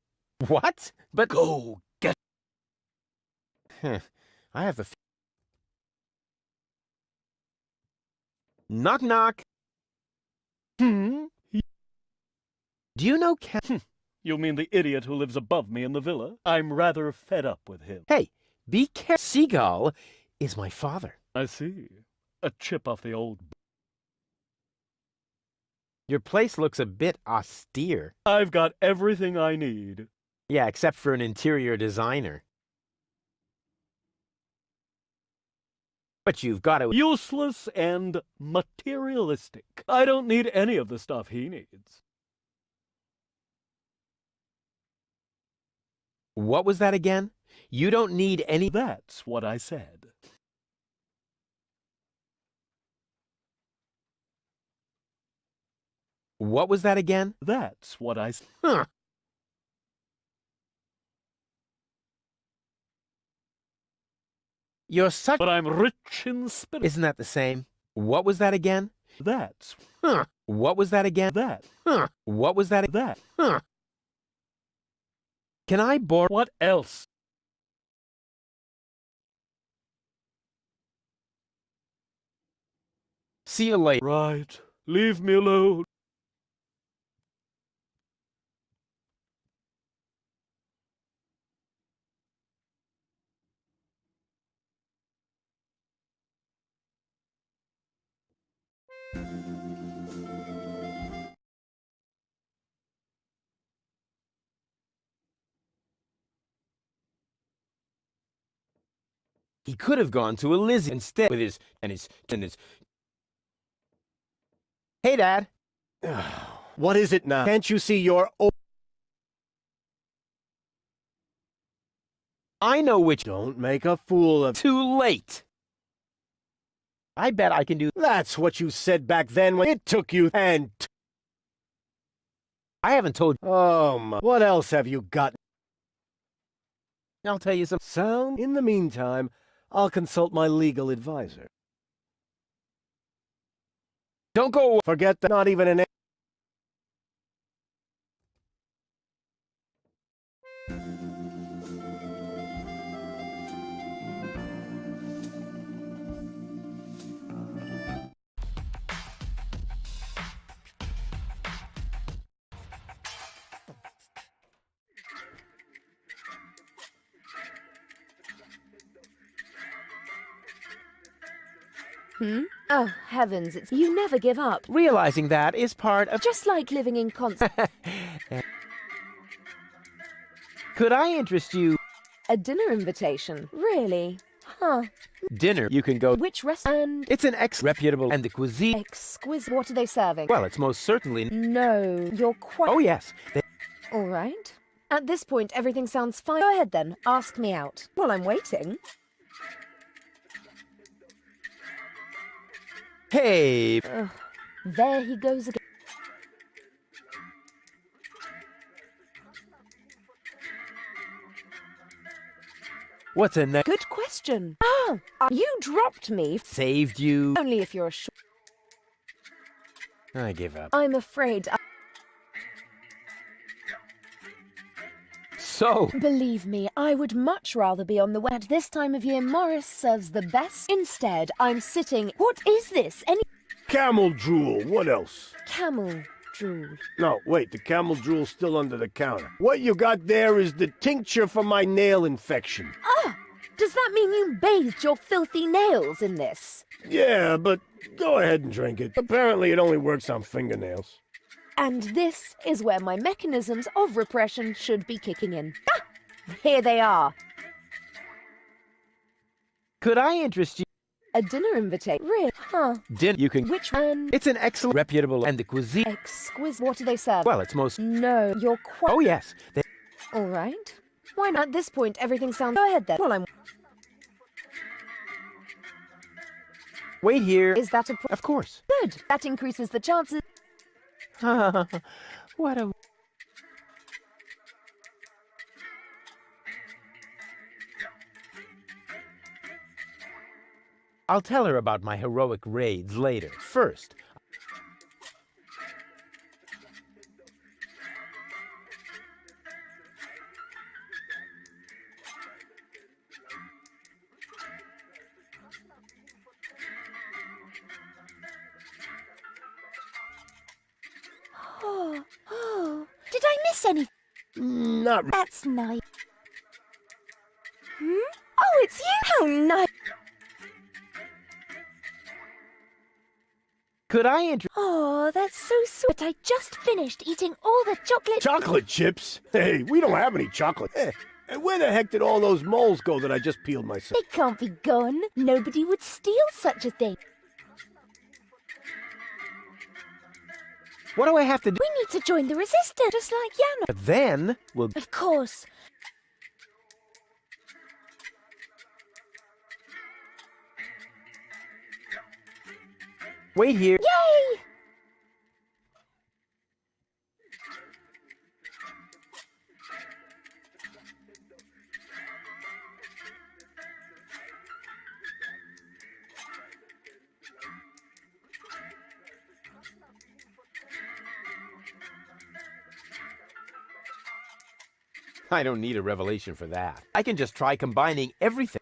What? But... Go get... I have a... Knock knock. Hmm? Do you know You mean the idiot who lives above me in the villa? I'm rather fed up with him. Hey, be careful. Seagull is my father. I see. A chip off the old... Your place looks a bit austere. I've got everything I need. Yeah, except for an interior designer. But you've got to... Useless and materialistic. I don't need any of the stuff he needs. What was that again? You don't need any... That's what I said. What was that again? That's what I said. Huh. You're such... But I'm rich in spirit. Isn't that the same? What was that again? That's... Huh. What was that again? That. Huh. What was that? That. Huh. Can I borrow... What else? See you later. Right. Leave me alone. He could have gone to a Lizzie instead with his... Hey, Dad. What is it now? Can't you see your... I know which... Don't make a fool of... Too late. I bet I can do... That's what you said back then when it took you and... I haven't told... Oh, my... What else have you got? I'll tell you some... Sound? In the meantime, I'll consult my legal advisor. Don't go... Forget that. Not even an... Oh, heavens, it's... You never give up. Realizing that is part of... Just like living in constant... Could I interest you... A dinner invitation? Really? Huh. Dinner, you can go... Which restaurant? It's an reputable and the cuisine... Exquisite. What are they serving? Well, it's most certainly... No, you're quite... Oh, yes. All right. At this point, everything sounds fine. Go ahead, then. Ask me out. While I'm waiting... Hey! There he goes again. What's in that? Good question. Oh, you dropped me. Saved you. Only if you're sure. I give up. I'm afraid So... Believe me, I would much rather be on the wet. This time of year, Morris serves the best. Instead, I'm sitting... What is this? Any... Camel drool. What else? Camel drool. No, wait. The camel drool's still under the counter. What you got there is the tincture for my nail infection. Ah! Does that mean you bathed your filthy nails in this? Yeah, but go ahead and drink it. Apparently it only works on fingernails. And this is where my mechanisms of repression should be kicking in. Ah! Here they are. Could I interest you? A dinner invitation? Really? Huh. Dinner you can... Which one? It's an excellent, reputable, and the cuisine... Exquisite. What do they serve? Well, it's most... No, you're quite... Oh, yes. All right. Why not? At this point, everything sounds... Go ahead, then. Well, I'm... Wait here. Is that a... Of course. Good. That increases the chances... What a... I'll tell her about my heroic raids later. First... Oh, did I miss any? Not... That's nice. Oh, it's you! How nice! Could I interest... Oh, that's so sweet. I just finished eating all the chocolate... Chocolate chips? Hey, we don't have any chocolate. And where the heck did all those moles go that I just peeled myself? They can't be gone. Nobody would steal such a thing. What do I have to do? We need to join the resistance, just like Yana. But then, we'll... Of course. Wait here. Yay! I don't need a revelation for that. I can just try combining everything.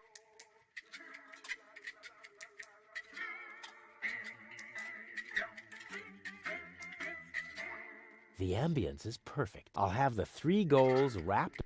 The ambience is perfect. I'll have the 3 goals wrapped.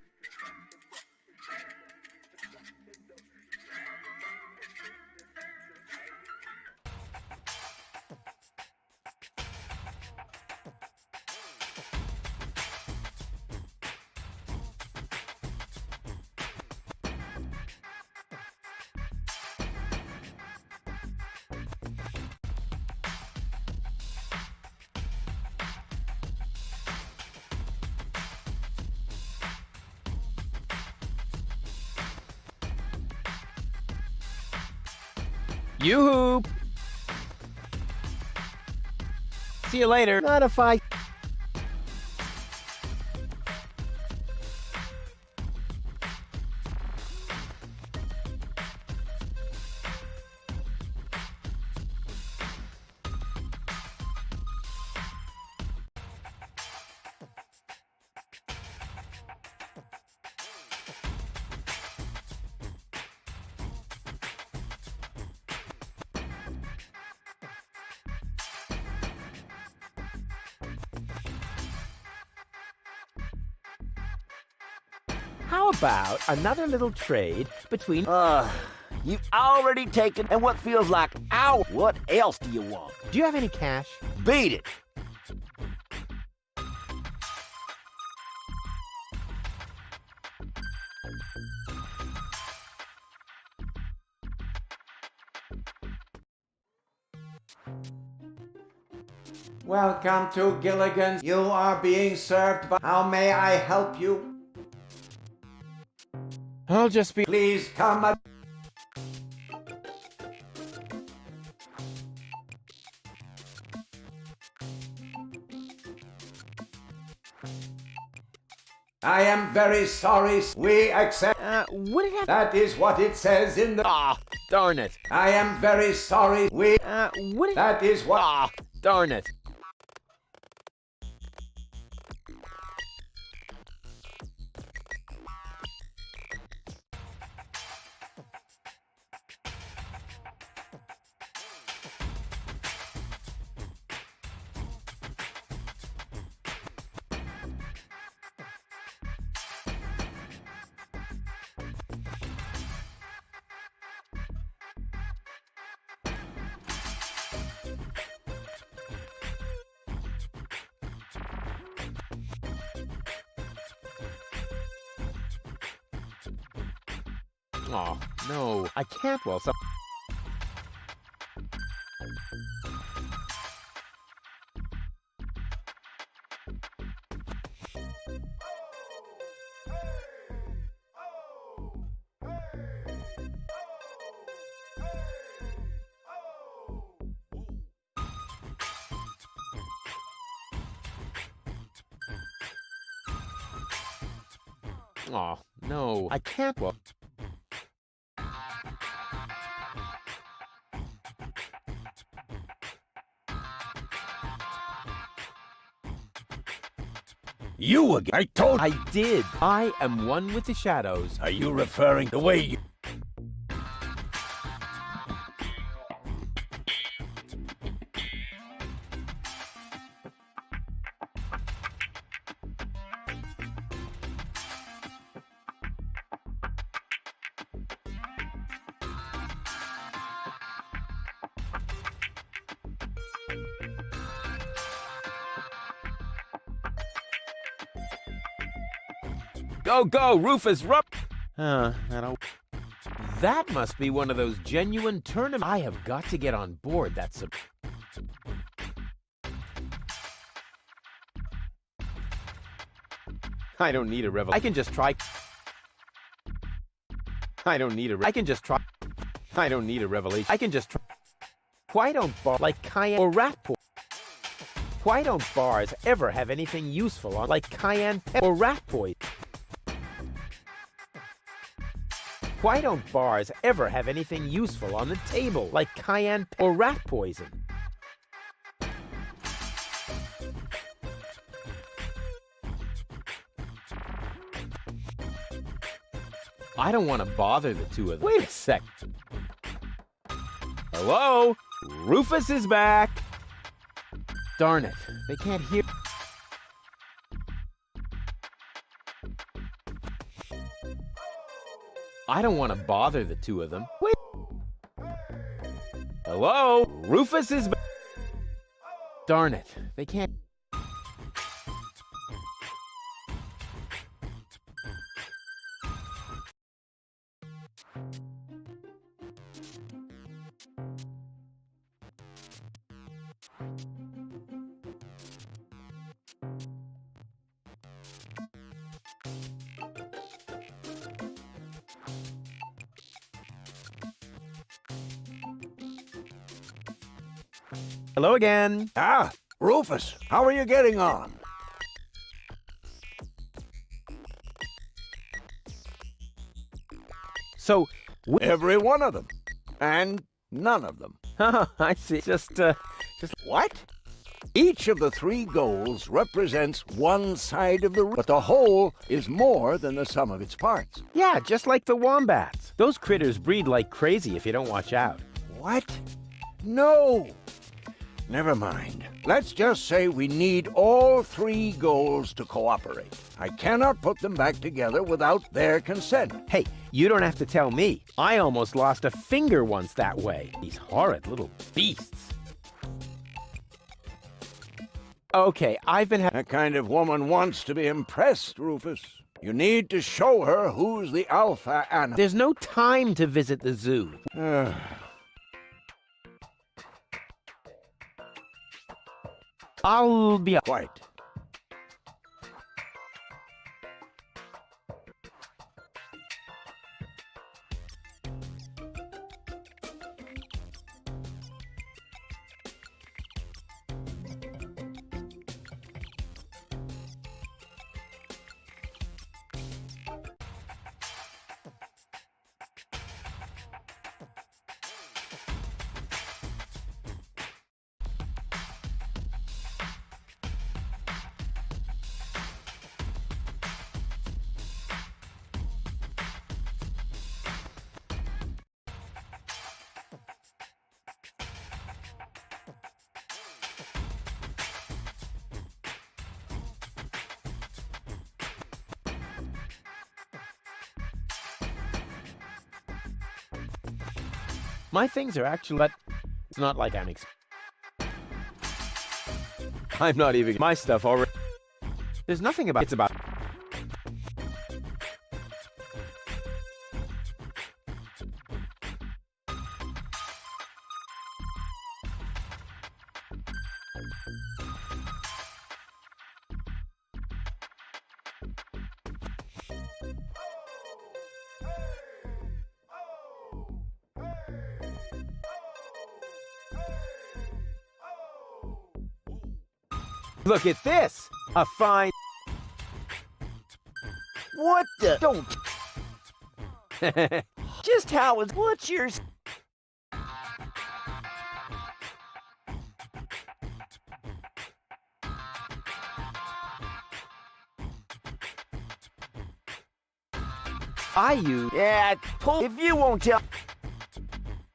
Yoo-hoo! See you later. Not if I... How about another little trade between... You've already taken and what feels like, ow, what else do you want? Do you have any cash? Beat it. Welcome to Gilligan's. You are being served by... How may I help you? I'll just be... Please come... I am very sorry. We accept... would it have... That is what it says in the... Ah, darn it. I am very sorry. We... would it... That is what... Ah, darn it. Oh, no. I can't while some... Oh, no. I can't while... You again? I told... I did. I am one with the shadows. Are you referring to the way you... Go, go, Rufus, that'll... That must be one of those genuine tournaments. I have got to get on board. That's a... I don't need a revelation. I can just try... I don't need a... I can just try... I don't need a revelation. I can just try... Why don't bars like cayenne or rat poison? Why don't bars ever have anything useful on like cayenne pepper or rat poison? Why don't bars ever have anything useful on the table, like cayenne or rat poison? I don't want to bother the two of them. Wait a sec. Hello? Rufus is back. Darn it, they can't hear. I don't want to bother the two of them. Wait. Hello? Rufus is back. Darn it, they can't. Hello again. Ah, Rufus, how are you getting on? So, every one of them. And none of them. I see. Just what? Each of the three goals represents one side of the... But the whole is more than the sum of its parts. Yeah, just like the wombats. Those critters breed like crazy if you don't watch out. What? No. Never mind. Let's just say we need all three goals to cooperate. I cannot put them back together without their consent. Hey, you don't have to tell me. I almost lost a finger once that way. These horrid little beasts. Okay, I've been... That kind of woman wants to be impressed, Rufus. You need to show her who's the alpha animal. There's no time to visit the zoo. I'll be... Quite. My things are actually... But it's not like I'm not even... My stuff already... There's nothing about... It's about... Look at this! A fine... What the? Don't. Just how is... What's your... I use... Yeah, pull... If you won't tell...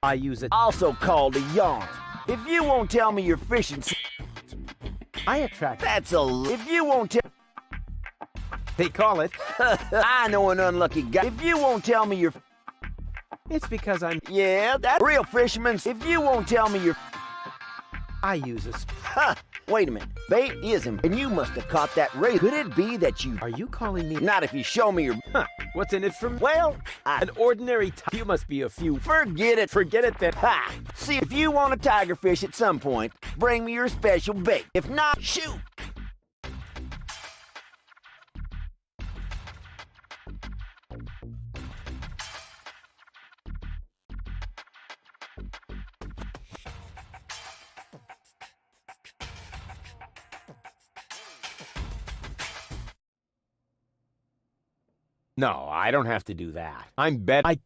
I use it... Also called a yarn. If you won't tell me you're fishing... I attract... That's a... If you won't tell... They call it... I know an unlucky guy. If you won't tell me you're... It's because I'm... Yeah, that's real fishermen. If you won't tell me you're... I use a... Huh. Wait a minute. Bait isn't, and you must have caught that ray. Could it be that you... Are you calling me... Not if you show me your... Huh. What's in it for me? Well, An ordinary... You must be a few... Forget it. Forget it then. Ha! See, if you want a tiger fish at some point, bring me your special bait. If not, shoot! No, I don't have to do that. I'm bet... I...